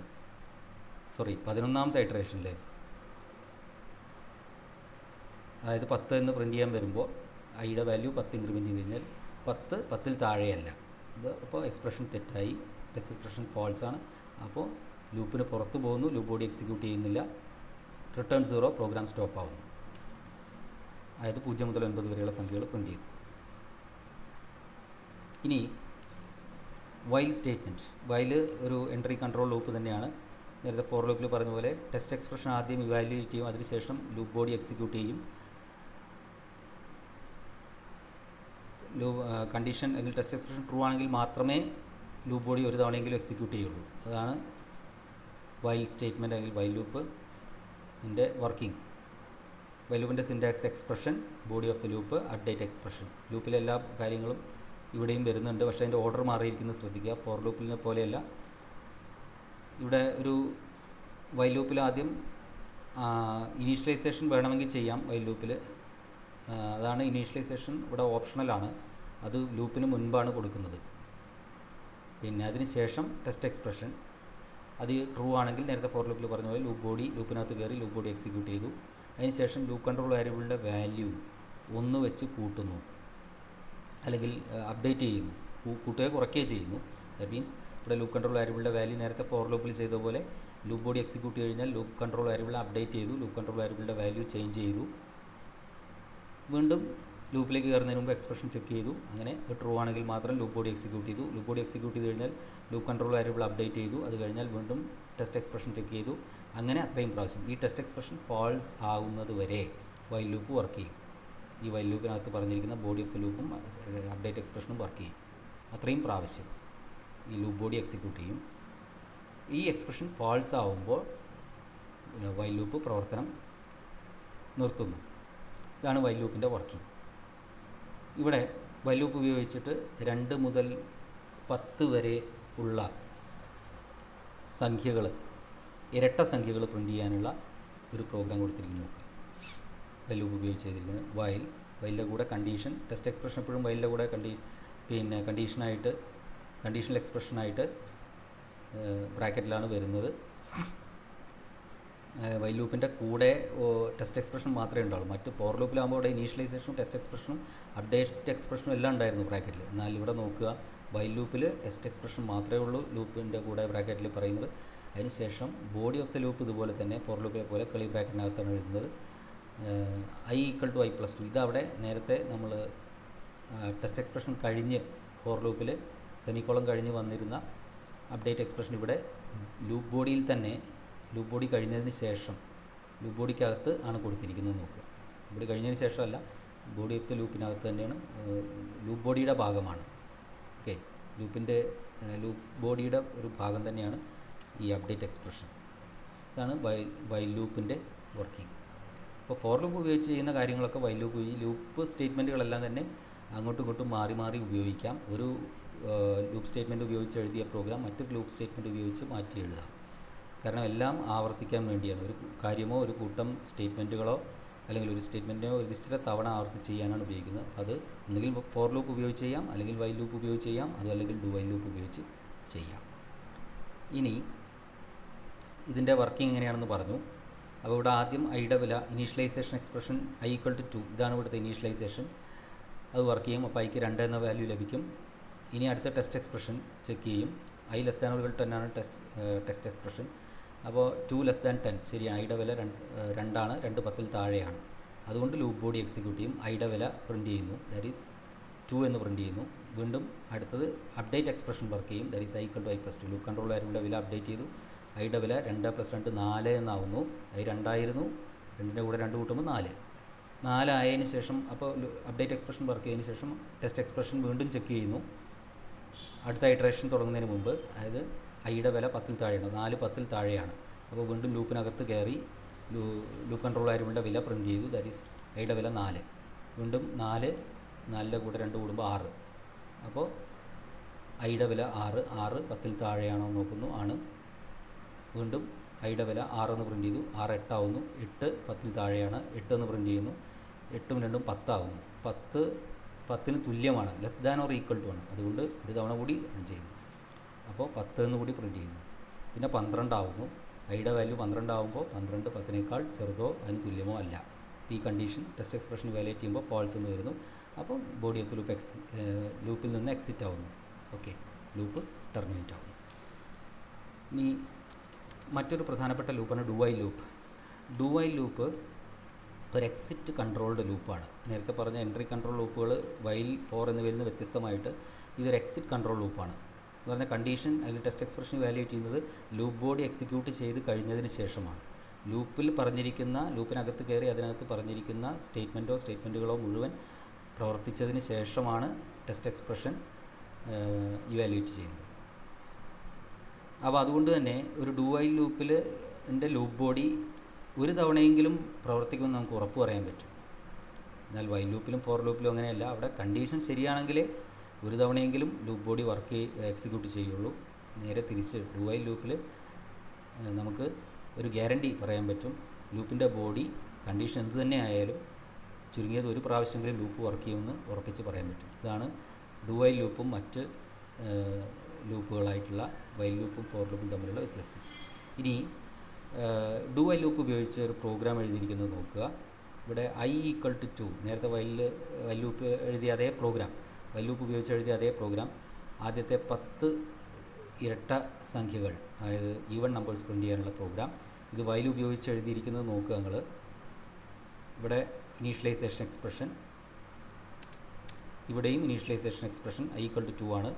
അതായത് 10 എന്ന് പ്രിൻറ്റ് ചെയ്യാൻ വരുമ്പോൾ ഐയുടെ വാല്യൂ 10 ഇൻക്രിമെൻറ്റ് ചെയ്ത് കഴിഞ്ഞാൽ 10ൽ താഴെയല്ല. ഇത് അപ്പോൾ എക്സ്പ്രഷൻ തെറ്റായി, ടെസ്റ്റ് എക്സ്പ്രഷൻ ഫാൾസ് ആണ്. അപ്പോൾ ലൂപ്പിന് പുറത്ത് പോകുന്നു, ലൂപ്പ് ബോഡി എക്സിക്യൂട്ട് ചെയ്യുന്നില്ല, റിട്ടേൺ 0, പ്രോഗ്രാം സ്റ്റോപ്പ് ആവുന്നു. അതായത് 0 മുതൽ 9 വരെയുള്ള സംഖ്യകൾ പ്രിൻറ്റ് ചെയ്തു. ഇനി വൈൽ സ്റ്റേറ്റ്മെൻറ്റ്. വൈൽ ഒരു എൻട്രി കൺട്രോൾ ലൂപ്പ് തന്നെയാണ്. നേരത്തെ ഫോർ ലൂപ്പിൽ പറഞ്ഞ പോലെ ടെസ്റ്റ് എക്സ്പ്രഷൻ ആദ്യം ഇവാലുവേറ്റ് ചെയ്യും, അതിനുശേഷം ലൂപ്പ് ബോഡി എക്സിക്യൂട്ട് ചെയ്യും. കണ്ടീഷൻ അല്ലെങ്കിൽ ടെസ്റ്റ് എക്സ്പ്രഷൻ ട്രൂ ആണെങ്കിൽ മാത്രമേ ലൂപ്പ് ബോഡി ഒരു തവണയെങ്കിലും എക്സിക്യൂട്ട് ചെയ്യുള്ളൂ. അതാണ് വൈൽ സ്റ്റേറ്റ്മെൻറ്റ് അല്ലെങ്കിൽ വൈൽ ലൂപ്പിൻ്റെ വർക്കിംഗ്. വൈൽ ലൂപ്പിൻ്റെ syntax expression, body of the loop, update expression. ലൂപ്പിലെ എല്ലാ കാര്യങ്ങളും ഇവിടെയും വരുന്നുണ്ട്, പക്ഷേ അതിൻ്റെ ഓർഡർ മാറിയിരിക്കുന്നത് ശ്രദ്ധിക്കുക. ഫോർ ലൂപ്പിനെ പോലെയല്ല. ഇവിടെ ഒരു വൈൽ ലൂപ്പിൽ ആദ്യം ഇനീഷ്യലൈസേഷൻ വേണമെങ്കിൽ ചെയ്യാം. വൈൽ ലൂപ്പിൽ അതാണ് ഇനീഷ്യലൈസേഷൻ ഇവിടെ ഓപ്ഷണലാണ്, അത് ലൂപ്പിന് മുൻപാണ് കൊടുക്കുന്നത്. പിന്നെ അതിന് ശേഷം ടെസ്റ്റ് എക്സ്പ്രഷൻ, അത് ട്രൂ ആണെങ്കിൽ നേരത്തെ ഫോർ ലൂപ്പിൽ പറഞ്ഞ പോലെ ലൂപ്പിനകത്ത് കയറി ലൂപ്പ് ബോഡി എക്സിക്യൂട്ട് ചെയ്തു. അതിനുശേഷം ലൂപ്പ് കൺട്രോൾ വേരിയബിളിൻ്റെ വാല്യൂ 1 വെച്ച് കൂട്ടുന്നു, അല്ലെങ്കിൽ അപ്ഡേറ്റ് ചെയ്യുന്നു, കൂട്ടുകയോ കുറയ്ക്കുകയോ ചെയ്യുന്നു. ദാറ്റ് മീൻസ് ഇവിടെ ലൂപ്പ് കൺട്രോൾ വേരിയബിളിൻ്റെ വാല്യൂ നേരത്തെ ഫോർ ലൂപ്പിൽ ചെയ്ത പോലെ ലൂപ്പ് ബോഡി എക്സിക്യൂട്ട് കഴിഞ്ഞാൽ ലൂപ്പ് കൺട്രോൾ വേരിയബിൾ അപ്ഡേറ്റ് ചെയ്തു, ലൂപ്പ് കൺട്രോൾ വേരിയബിളിൻ്റെ വാല്യൂ ചേഞ്ച് ചെയ്തു. വീണ്ടും ലൂപ്പിലേക്ക് കയറുന്നതിന് മുമ്പ് എക്സ്പ്രഷൻ ചെക്ക് ചെയ്തു. അങ്ങനെ ട്രൂ ആണെങ്കിൽ മാത്രം ലൂപ്പ് ബോഡി എക്സിക്യൂട്ട് ചെയ്തു. ലൂപ്പ് ബോഡി എക്സിക്യൂട്ട് ചെയ്ത് കഴിഞ്ഞാൽ ലൂപ്പ് കൺട്രോൾ വേരിയബിൾ അപ്ഡേറ്റ് ചെയ്തു. അത് കഴിഞ്ഞാൽ വീണ്ടും ടെസ്റ്റ് എക്സ്പ്രഷൻ ചെക്ക് ചെയ്തു. അങ്ങനെ അത്രയും പ്രാവശ്യം. ഈ ടെസ്റ്റ് എക്സ്പ്രഷൻ ഫാൾസ് ആകുന്നത് വരെ വൈൽ ലൂപ്പ് വർക്ക് ചെയ്യും. ഈ വൈൽ ലൂപ്പിനകത്ത് പറഞ്ഞിരിക്കുന്ന ബോഡി ഓഫ് ദ ലൂപ്പും അപ്ഡേറ്റ് എക്സ്പ്രഷനും വർക്ക് ചെയ്യും. അത്രയും പ്രാവശ്യം ഈ ലൂപ്പ് ബോഡി എക്സിക്യൂട്ട് ചെയ്യും. ഈ എക്സ്പ്രഷൻ ഫാൾസ് ആവുമ്പോൾ വൈൽ ലൂപ്പ് പ്രവർത്തനം നിർത്തുന്നു. ഇതാണ് വൈൽ ലൂപ്പിൻ്റെ വർക്കിംഗ്. ഇവിടെ വൈൽ ലൂപ്പ് ഉപയോഗിച്ചിട്ട് 2 മുതൽ 10 വരെ ഉള്ള സംഖ്യകൾ, ഇരട്ട സംഖ്യകൾ പ്രിൻറ്റ് ചെയ്യാനുള്ള ഒരു പ്രോഗ്രാം കൊടുത്തിരിക്കുന്നു. നോക്കുക, വൈൽ ലൂപ്പ് ഉപയോഗിച്ച് ചെയ്തിരിക്കുന്നത്. വൈലിൻ്റെ കൂടെ കണ്ടീഷൻ, ടെസ്റ്റ് എക്സ്പ്രഷൻ എപ്പോഴും വൈലിൻ്റെ കൂടെ കണ്ടീഷണൽ എക്സ്പ്രഷനായിട്ട് ബ്രാക്കറ്റിലാണ് വരുന്നത്. വൈൽ ലൂപ്പിൻ്റെ കൂടെ ടെസ്റ്റ് എക്സ്പ്രഷൻ മാത്രമേ ഉണ്ടാവുള്ളൂ. മറ്റ് ഫോർ ലൂപ്പിലാകുമ്പോൾ ഇവിടെ ഇനീഷ്യലൈസേഷനും ടെസ്റ്റ് എക്സ്പ്രഷനും അപ്ഡേറ്റ് എക്സ്പ്രഷനും എല്ലാം ഉണ്ടായിരുന്നു ബ്രാക്കറ്റിൽ. എന്നാൽ ഇവിടെ നോക്കുക, വൈൽ ലൂപ്പിൽ ടെസ്റ്റ് എക്സ്പ്രഷൻ മാത്രമേ ഉള്ളൂ ലൂപ്പിൻ്റെ കൂടെ ബ്രാക്കറ്റിൽ പറയുന്നത്. അതിനുശേഷം ബോഡി ഓഫ് ദ ലൂപ്പ് ഇതുപോലെ തന്നെ ഫോർ ലൂപ്പിലെ പോലെ കളി ബ്രാക്കറ്റിനകത്താണ് എഴുതുന്നത്. i = i+2. ഇതവിടെ നേരത്തെ നമ്മൾ ടെസ്റ്റ് എക്സ്പ്രഷൻ കഴിഞ്ഞ് ഫോർ ലൂപ്പിൽ സെമിക്കോളം കഴിഞ്ഞ് വന്നിരുന്ന അപ്ഡേറ്റ് എക്സ്പ്രഷൻ ഇവിടെ ലൂപ്പ് ബോഡിയിൽ തന്നെ, ലൂപ്പ് ബോഡി കഴിഞ്ഞതിന് ശേഷം ലൂപ്പ് ബോഡിക്കകത്ത് ആണ് കൊടുത്തിരിക്കുന്നത്. നോക്കുക, ബോഡി കഴിഞ്ഞതിന് ശേഷമല്ല, ബോഡി ഓഫ് ദ ലൂപ്പിനകത്ത് തന്നെയാണ്, ലൂപ്പ് ബോഡിയുടെ ഭാഗമാണ്. ഓക്കെ, ലൂപ്പ് ബോഡിയുടെ ഒരു ഭാഗം തന്നെയാണ് ഈ അപ്ഡേറ്റ് എക്സ്പ്രഷൻ. ഇതാണ് വൈൽ ലൂപ്പിൻ്റെ വർക്കിംഗ്. അപ്പോൾ ഫോർ ലൂപ്പ് ഉപയോഗിച്ച് ചെയ്യുന്ന കാര്യങ്ങളൊക്കെ വൈൽ ലൂപ്പ്, ഈ ലൂപ്പ് സ്റ്റേറ്റ്മെൻറ്റുകളെല്ലാം തന്നെ അങ്ങോട്ടും ഇങ്ങോട്ടും മാറി മാറി ഉപയോഗിക്കാം. ഒരു ലൂപ്പ് സ്റ്റേറ്റ്മെൻറ്റ് ഉപയോഗിച്ച് എഴുതിയ പ്രോഗ്രാം മറ്റൊരു ലൂപ്പ് സ്റ്റേറ്റ്മെൻറ്റ് ഉപയോഗിച്ച് മാറ്റി എഴുതാം. കാരണം എല്ലാം ആവർത്തിക്കാൻ വേണ്ടിയാണ്. ഒരു കാര്യമോ ഒരു കൂട്ടം സ്റ്റേറ്റ്മെൻറ്റുകളോ അല്ലെങ്കിൽ ഒരു സ്റ്റേറ്റ്മെൻറ്റിനോ ഒരു നിശ്ചിത തവണ ആവർത്തിച്ച് ചെയ്യാനാണ് ഉപയോഗിക്കുന്നത്. അത് ഒന്നുകിൽ ഫോർ ലൂപ്പ് ഉപയോഗിച്ച് ചെയ്യാം, അല്ലെങ്കിൽ വൈൽ ലൂപ്പ് ഉപയോഗിച്ച് ചെയ്യാം, അല്ലെങ്കിൽ ഡു വൈൽ ലൂപ്പ് ഉപയോഗിച്ച് ചെയ്യാം. ഇനി ഇതിൻ്റെ വർക്കിംഗ് എങ്ങനെയാണെന്ന് പറഞ്ഞു. അപ്പോൾ ഇവിടെ ആദ്യം ഐയുടെ വില, ഇനീഷ്യലൈസേഷൻ എക്സ്പ്രഷൻ i = 2, ഇതാണ് ഇവിടുത്തെ ഇനീഷ്യലൈസേഷൻ. അത് വർക്ക് ചെയ്യും. അപ്പോൾ ഐക്ക് 2 എന്ന വാല്യൂ ലഭിക്കും. ഇനി അടുത്ത ടെസ്റ്റ് എക്സ്പ്രഷൻ ചെക്ക് ചെയ്യും. i < 10 ആണ് ടെസ്റ്റ് എക്സ്പ്രഷൻ. അപ്പോൾ 2 < 10 ശരിയാണ്. ഐയുടെ വില 2 ആണ്, 2 10 താഴെയാണ്. അതുകൊണ്ട് ലൂപ്പ് ബോഡി എക്സിക്യൂട്ട് ചെയ്യും. ഐയുടെ വില പ്രിൻറ്റ് ചെയ്യുന്നു, ദാറ്റ് ഈസ് 2 എന്ന് പ്രിൻറ്റ് ചെയ്യുന്നു. വീണ്ടും അടുത്തത് അപ്ഡേറ്റ് എക്സ്പ്രഷൻ വർക്ക് ചെയ്യും, that is i = i+2. Loop control വാരിയബിളിൻ്റെ വില അപ്ഡേറ്റ് ചെയ്തു. ഐയുടെ വില 2 + 2 4 എന്നാവുന്നു. i 2 ആയിരുന്നു, 2ൻ്റെ കൂടെ 2 കൂട്ടുമ്പോൾ 4 ആയതിന് ശേഷം, അപ്പോൾ അപ്ഡേറ്റ് എക്സ്പ്രഷൻ വർക്ക് ചെയ്തതിന് ശേഷം ടെസ്റ്റ് എക്സ്പ്രഷൻ വീണ്ടും ചെക്ക് ചെയ്യുന്നു. അടുത്ത ഇറ്ററേഷൻ തുടങ്ങുന്നതിന് മുമ്പ്, അതായത് ഐയുടെ വില 10 താഴെയാണ്, 4 10 താഴെയാണ്. അപ്പോൾ വീണ്ടും ലൂപ്പിനകത്ത് കയറി ലൂപ്പ് കൺട്രോൾ വാരിയബിളിൻ്റെ വില പ്രിൻറ്റ് ചെയ്തു, ദാറ്റ് ഈസ് ഐയുടെ വില 4. വീണ്ടും 4ൻ്റെ കൂടെ 2 കൂടുമ്പോൾ 6. അപ്പോൾ ഐയുടെ വില 6 10 താഴെയാണോ നോക്കുന്നു, ആണ്. വീണ്ടും ഐയുടെ വില 6 എന്ന് പ്രിൻറ്റ് ചെയ്തു, 6 8 ആവുന്നു. 8 10 താഴെയാണ്, 8 എന്ന് പ്രിൻറ്റ് ചെയ്യുന്നു. 8ഉം 2ഉം 10 ആവുന്നു. 10 10ന് തുല്യമാണ്, <= ആണ്. അതുകൊണ്ട് ഒരു തവണ കൂടി റൺ ചെയ്യുന്നു. അപ്പോൾ 10 എന്ന് കൂടി പ്രിൻറ്റ് ചെയ്യുന്നു. പിന്നെ 12 ആവുന്നു. ഐയുടെ വാല്യൂ 12 ആവുമ്പോൾ 12 10നേക്കാൾ ചെറുതോ അതിന് തുല്യമോ അല്ല. ഈ കണ്ടീഷൻ ടെസ്റ്റ് എക്സ്പ്രഷൻ വാലിഡേറ്റ് ചെയ്യുമ്പോൾ ഫാൾസ് എന്ന് വരുന്നു. അപ്പോൾ ബോഡി ഓഫ് ലൂപ്പ് ലൂപ്പിൽ നിന്ന് എക്സിറ്റ് ആവുന്നു. ഓക്കെ, ലൂപ്പ് ടെർമിനേറ്റ് ആവുന്നു. ഇനി മറ്റൊരു പ്രധാനപ്പെട്ട ലൂപ്പാണ് do while loop. Do while loop ഒരു എക്സിറ്റ് കൺട്രോൾഡ് ലൂപ്പാണ്. നേരത്തെ പറഞ്ഞ എൻട്രി കൺട്രോൾ ലൂപ്പുകൾ വൈൽ, ഫോർ എന്നിവയിൽ നിന്ന് വ്യത്യസ്തമായിട്ട് ഇതൊരു എക്സിറ്റ് കൺട്രോൾ ലൂപ്പാണ്. എന്ന് പറഞ്ഞാൽ കണ്ടീഷൻ അല്ലെങ്കിൽ ടെസ്റ്റ് എക്സ്പ്രഷൻ വാലിഡേറ്റ് ചെയ്യുന്നത് ലൂപ്പ് ബോഡി എക്സിക്യൂട്ട് ചെയ്ത് കഴിഞ്ഞതിന് ശേഷമാണ്. ലൂപ്പിൽ പറഞ്ഞിരിക്കുന്ന, ലൂപ്പിനകത്ത് കയറി അതിനകത്ത് പറഞ്ഞിരിക്കുന്ന സ്റ്റേറ്റ്മെൻറ്റുകളോ മുഴുവൻ പ്രവർത്തിച്ചതിന് ശേഷമാണ് ടെസ്റ്റ് എക്സ്പ്രഷൻ ഇവാലുവേറ്റ് ചെയ്യുന്നത്. അപ്പോൾ അതുകൊണ്ട് തന്നെ ഒരു ഡു വൈൽ ലൂപ്പിൽ ലൂപ്പ് ബോഡി ഒരു തവണയെങ്കിലും പ്രവർത്തിക്കുമെന്ന് നമുക്ക് ഉറപ്പ് പറയാൻ പറ്റും. എന്നാൽ വൈൽ ലൂപ്പിലും ഫോർ ലൂപ്പിലും അങ്ങനെയല്ല. അവിടെ കണ്ടീഷൻ ശരിയാണെങ്കിൽ ഒരു തവണയെങ്കിലും ലൂപ്പ് ബോഡി എക്സിക്യൂട്ട് ചെയ്യുള്ളൂ. നേരെ തിരിച്ച് ഡു വൈൽ ലൂപ്പിൽ നമുക്ക് ഒരു ഗ്യാരണ്ടി പറയാൻ പറ്റും. ലൂപ്പിൻ്റെ ബോഡി കണ്ടീഷൻ എന്ത് തന്നെ ആയാലും ചുരുങ്ങിയത് ഒരു പ്രാവശ്യമെങ്കിലും ലൂപ്പ് വർക്ക് ചെയ്യുമെന്ന് ഉറപ്പിച്ച് പറയാൻ പറ്റും. ഇതാണ് ഡു വൈൽ ലൂപ്പും മറ്റ് ലൂപ്പുകളായിട്ടുള്ള വൈൽ ലൂപ്പും ഫോർ ലൂപ്പും തമ്മിലുള്ള വ്യത്യാസം. ഇനി ഡു വൈൽ ലൂപ്പ് ഉപയോഗിച്ച് ഒരു പ്രോഗ്രാം എഴുതിയിരിക്കുന്നത് നോക്കുക. ഇവിടെ i = 2, നേരത്തെ വൈൽ ലൂപ്പ് എഴുതിയ അതേ പ്രോഗ്രാം, വൈൽ ലൂപ്പ് ഉപയോഗിച്ച് എഴുതിയ അതേ പ്രോഗ്രാം, ആദ്യത്തെ 10 ഇരട്ട സംഖ്യകൾ, അതായത് ഈവൺ നമ്പേഴ്സ് പ്രിൻറ്റ് ചെയ്യാനുള്ള പ്രോഗ്രാം. ഇത് വൈൽ ഉപയോഗിച്ച് എഴുതിയിരിക്കുന്നത് നോക്കുക നിങ്ങൾ. ഇവിടെ ഇനീഷ്യലൈസേഷൻ എക്സ്പ്രഷൻ, ഇവിടെയും ഇനീഷ്യലൈസേഷൻ എക്സ്പ്രഷൻ i = 2 ആണ്.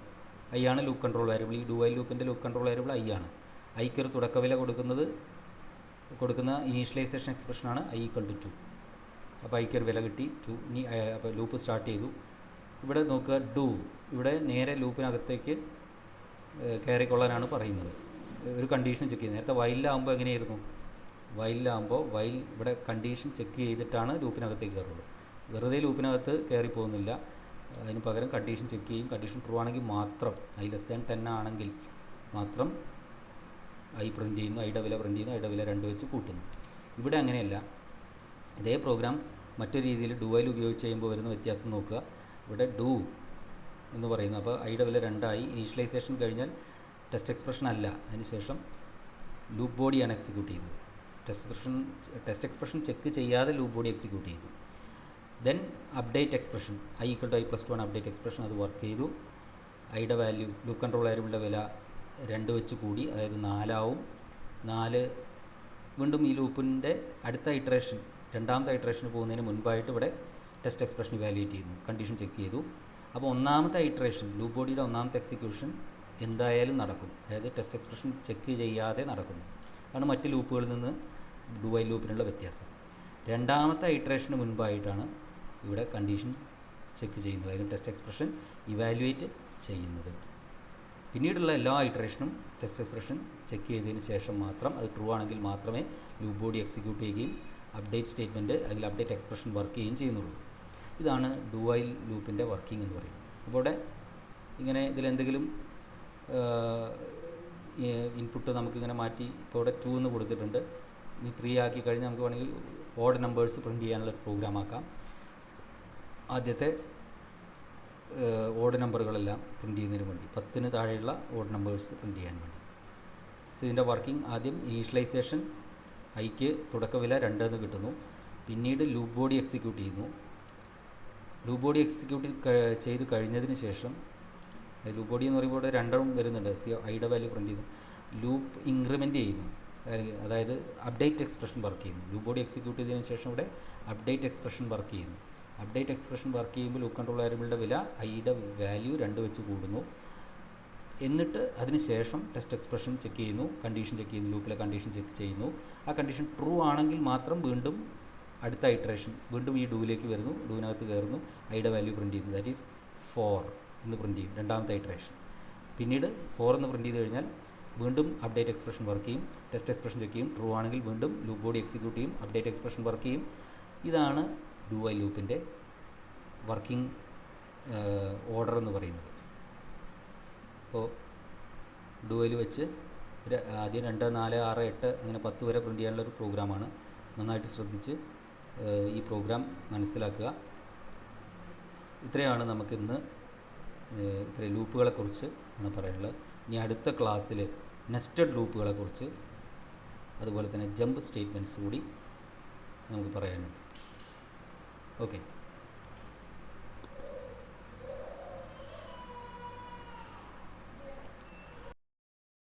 i ആണ് ലൂപ്പ് കൺട്രോൾ വാരിയബിൾ. ഈ ഡു വൈൽ ലൂപ്പിൻ്റെ ലൂപ്പ് കൺട്രോൾ വാരിയബിൾ i ആണ്. ഐക്ക് ഒരു തുടക്കവില കൊടുക്കുന്ന ഇനീഷ്യലൈസേഷൻ എക്സ്പ്രഷനാണ് i = 2. അപ്പോൾ ഐക്ക് ഒരു വില കിട്ടി 2. ഇനി അപ്പോൾ ലൂപ്പ് സ്റ്റാർട്ട് ചെയ്തു. ഇവിടെ നോക്കുക, ഡു ഇവിടെ നേരെ ലൂപ്പിനകത്തേക്ക് കയറിക്കൊള്ളാനാണ് പറയുന്നത്. ഒരു കണ്ടീഷൻ ചെക്ക് ചെയ്യുന്നത്. നേരത്തെ വൈലിലാകുമ്പോൾ എങ്ങനെയായിരുന്നു? വൈലിലാകുമ്പോൾ ഇവിടെ കണ്ടീഷൻ ചെക്ക് ചെയ്തിട്ടാണ് ലൂപ്പിനകത്തേക്ക് കയറുള്ളൂ. വെറുതെ ലൂപ്പിനകത്ത് കയറി പോകുന്നില്ല. അതിന് പകരം കണ്ടീഷൻ ചെക്ക് ചെയ്യും. കണ്ടീഷൻ ട്രൂ ആണെങ്കിൽ മാത്രം, i < 10 ആണെങ്കിൽ മാത്രം i പ്രിൻറ്റ് ചെയ്യുന്നു, ഐയുടെ വില പ്രിൻറ്റ് ചെയ്യുന്നു, ഐയുടെ വില 2 വെച്ച് കൂട്ടുന്നു. ഇവിടെ അങ്ങനെയല്ല. ഇതേ പ്രോഗ്രാം മറ്റൊരു രീതിയിൽ ഡു വൈൽ ഉപയോഗിച്ച് ചെയ്യുമ്പോൾ വരുന്ന വ്യത്യാസം നോക്കുക. ഇവിടെ ഡു എന്ന് പറയുന്നു. അപ്പോൾ ഐയുടെ വില 2 ആയി. ഇനീഷ്യലൈസേഷൻ കഴിഞ്ഞാൽ ടെസ്റ്റ് എക്സ്പ്രഷൻ അല്ല, അതിനുശേഷം ലൂപ്പ് ബോഡിയാണ് എക്സിക്യൂട്ട് ചെയ്യുന്നത്. ടെസ്റ്റ് എക്സ്പ്രഷൻ ചെക്ക് ചെയ്യാതെ ലൂപ്പ് ബോഡി എക്സിക്യൂട്ട് ചെയ്തു. Then update expression i = i+1 update expression അത് വർക്ക് ചെയ്തു. ഐയുടെ വാല്യൂ ലൂപ്പ് കൺട്രോൾ വേരിയബിളിൻ്റെ വില 2 വെച്ച് കൂടി, അതായത് 4 ആവും. 4 വീണ്ടും ഈ ലൂപ്പിൻ്റെ അടുത്ത ഇറ്ററേഷൻ, രണ്ടാമത്തെ ഇറ്ററേഷന് പോകുന്നതിന് മുൻപായിട്ട് ഇവിടെ ടെസ്റ്റ് എക്സ്പ്രഷൻ ഇവാലുവേറ്റ് ചെയ്യുന്നു, കണ്ടീഷൻ ചെക്ക് ചെയ്തു. അപ്പോൾ ഒന്നാമത്തെ ഇറ്ററേഷൻ ലൂപ്പ് ബോഡിയുടെ ഒന്നാമത്തെ എക്സിക്യൂഷൻ എന്തായാലും നടക്കും, അതായത് ടെസ്റ്റ് എക്സ്പ്രഷൻ ചെക്ക് ചെയ്യാതെ നടക്കുന്നു. അതാണ് മറ്റ് ലൂപ്പുകളിൽ നിന്ന് ഡു വൈൽ ലൂപ്പിനുള്ള വ്യത്യാസം. രണ്ടാമത്തെ ഇറ്ററേഷന് മുൻപായിട്ടാണ് ഇവിടെ കണ്ടീഷൻ ചെക്ക് ചെയ്യുന്നത്, അതായത് ടെസ്റ്റ് എക്സ്പ്രഷൻ ഇവാലുവേറ്റ് ചെയ്യുന്നത്. പിന്നീടുള്ള എല്ലാ ഇറ്ററേഷനും ടെസ്റ്റ് എക്സ്പ്രഷൻ ചെക്ക് ചെയ്തതിന് ശേഷം മാത്രം, അത് ട്രൂ ആണെങ്കിൽ മാത്രമേ ലൂപ്പ് ബോഡി എക്സിക്യൂട്ട് ചെയ്യുകയും അപ്ഡേറ്റ് സ്റ്റേറ്റ്മെൻറ്റ് അല്ലെങ്കിൽ അപ്ഡേറ്റ് എക്സ്പ്രഷൻ വർക്ക് ചെയ്യുകയും ചെയ്യുന്നുള്ളൂ. ഇതാണ് ഡു വൈൽ ലൂപ്പിൻ്റെ വർക്കിംഗ് എന്ന് പറയുന്നത്. അപ്പോൾ ഇവിടെ ഇങ്ങനെ ഇതിലെന്തെങ്കിലും ഇൻപുട്ട് നമുക്കിങ്ങനെ മാറ്റി, ഇപ്പോൾ ഇവിടെ 2 എന്ന് കൊടുത്തിട്ടുണ്ട്, ഇനി 3 ആക്കി കഴിഞ്ഞാൽ നമുക്ക് വേണമെങ്കിൽ ഓഡ് നമ്പേഴ്സ് പ്രിൻറ്റ് ചെയ്യാനുള്ള ഒരു പ്രോഗ്രാം ആക്കാം. ആദ്യത്തെ ഓഡ് നമ്പറുകളെല്ലാം പ്രിൻറ്റ് ചെയ്യുന്നതിന് വേണ്ടി 10-ന് താഴെയുള്ള ഓഡ് നമ്പേഴ്സ് പ്രിൻറ്റ് ചെയ്യാൻ വേണ്ടി. സോ ഇതിൻ്റെ വർക്കിംഗ് ആദ്യം ഇനീഷ്യലൈസേഷൻ, ഐക്ക് തുടക്കവില 2 എന്ന് കിട്ടുന്നു. പിന്നീട് ലൂപ്പ് ബോഡി എക്സിക്യൂട്ട് ചെയ്യുന്നു. ലൂപ്പ് ബോഡി എക്സിക്യൂട്ട് ചെയ്ത് കഴിഞ്ഞതിന് ശേഷം, ലൂപ്പ് ബോഡി എന്ന് പറയുമ്പോൾ ഇവിടെ 2 വരുന്നുണ്ട്, ഐയുടെ വാല്യൂ പ്രിൻറ്റ് ചെയ്യുന്നു. ലൂപ്പ് ഇൻക്രിമെൻറ്റ് ചെയ്യുന്നു, അതായത് അപ്ഡേറ്റ് എക്സ്പ്രഷൻ വർക്ക് ചെയ്യുന്നു. ലൂപ്പ് ബോഡി എക്സിക്യൂട്ട് ചെയ്തതിന് ശേഷം ഇവിടെ അപ്ഡേറ്റ് എക്സ്പ്രഷൻ വർക്ക് ചെയ്യുന്നു. അപ്ഡേറ്റ് എക്സ്പ്രഷൻ വർക്ക് ചെയ്യുമ്പോൾ ലൂപ്പ് കൺട്രോൾ വേരിയബിളിൻ്റെ വില ഐയുടെ വാല്യൂ 2 വെച്ച് കൂടുന്നു. എന്നിട്ട് അതിന് ശേഷം ടെസ്റ്റ് എക്സ്പ്രഷൻ ചെക്ക് ചെയ്യുന്നു, കണ്ടീഷൻ ചെക്ക് ചെയ്യുന്നു, ലൂപ്പിലെ കണ്ടീഷൻ ചെക്ക് ചെയ്യുന്നു. ആ കണ്ടീഷൻ ട്രൂ ആണെങ്കിൽ മാത്രം വീണ്ടും അടുത്ത ഇറ്ററേഷൻ വീണ്ടും ഈ ഡൂവിലേക്ക് വരുന്നു, ഡൂവിനകത്ത് കയറുന്നു, ഐയുടെ വാല്യൂ പ്രിൻറ്റ് ചെയ്യുന്നു, ദാറ്റ് ഈസ് 4 എന്ന് പ്രിൻറ്റ് ചെയ്യും രണ്ടാമത്തെ ഇറ്ററേഷൻ. പിന്നീട് 4 എന്ന് പ്രിൻറ്റ് ചെയ്ത് കഴിഞ്ഞാൽ വീണ്ടും അപ്ഡേറ്റ് എക്സ്പ്രഷൻ വർക്ക് ചെയ്യും, ടെസ്റ്റ് എക്സ്പ്രഷൻ ചെക്ക് ചെയ്യും, ട്രൂ ആണെങ്കിൽ വീണ്ടും ലൂപ്പ് ബോഡി എക്സിക്യൂട്ട് ചെയ്യും, അപ്ഡേറ്റ് എക്സ്പ്രഷൻ വർക്ക് ചെയ്യും. ഇതാണ് ഡു വൈൽ ലൂപ്പിൻ്റെ വർക്കിംഗ് ഓർഡർ എന്ന് പറയുന്നത്. അപ്പോൾ ഡു വൈൽ വെച്ച് ആദ്യം 2, 4, 6, 8 അങ്ങനെ 10 വരെ പ്രിൻറ്റ് ചെയ്യാനുള്ളൊരു പ്രോഗ്രാമാണ്. നന്നായിട്ട് ശ്രദ്ധിച്ച് ഈ പ്രോഗ്രാം മനസ്സിലാക്കുക. ഇത്രയാണ് നമുക്കിന്ന് ഇത്രയും ലൂപ്പുകളെക്കുറിച്ച് ആണ് പറയാനുള്ളത്. ഇനി അടുത്ത ക്ലാസ്സിൽ നെസ്റ്റഡ് ലൂപ്പുകളെക്കുറിച്ച് അതുപോലെ തന്നെ ജമ്പ് സ്റ്റേറ്റ്മെൻറ്റ്സ് കൂടി നമുക്ക് പറയാനുണ്ട്. ഓക്കെ.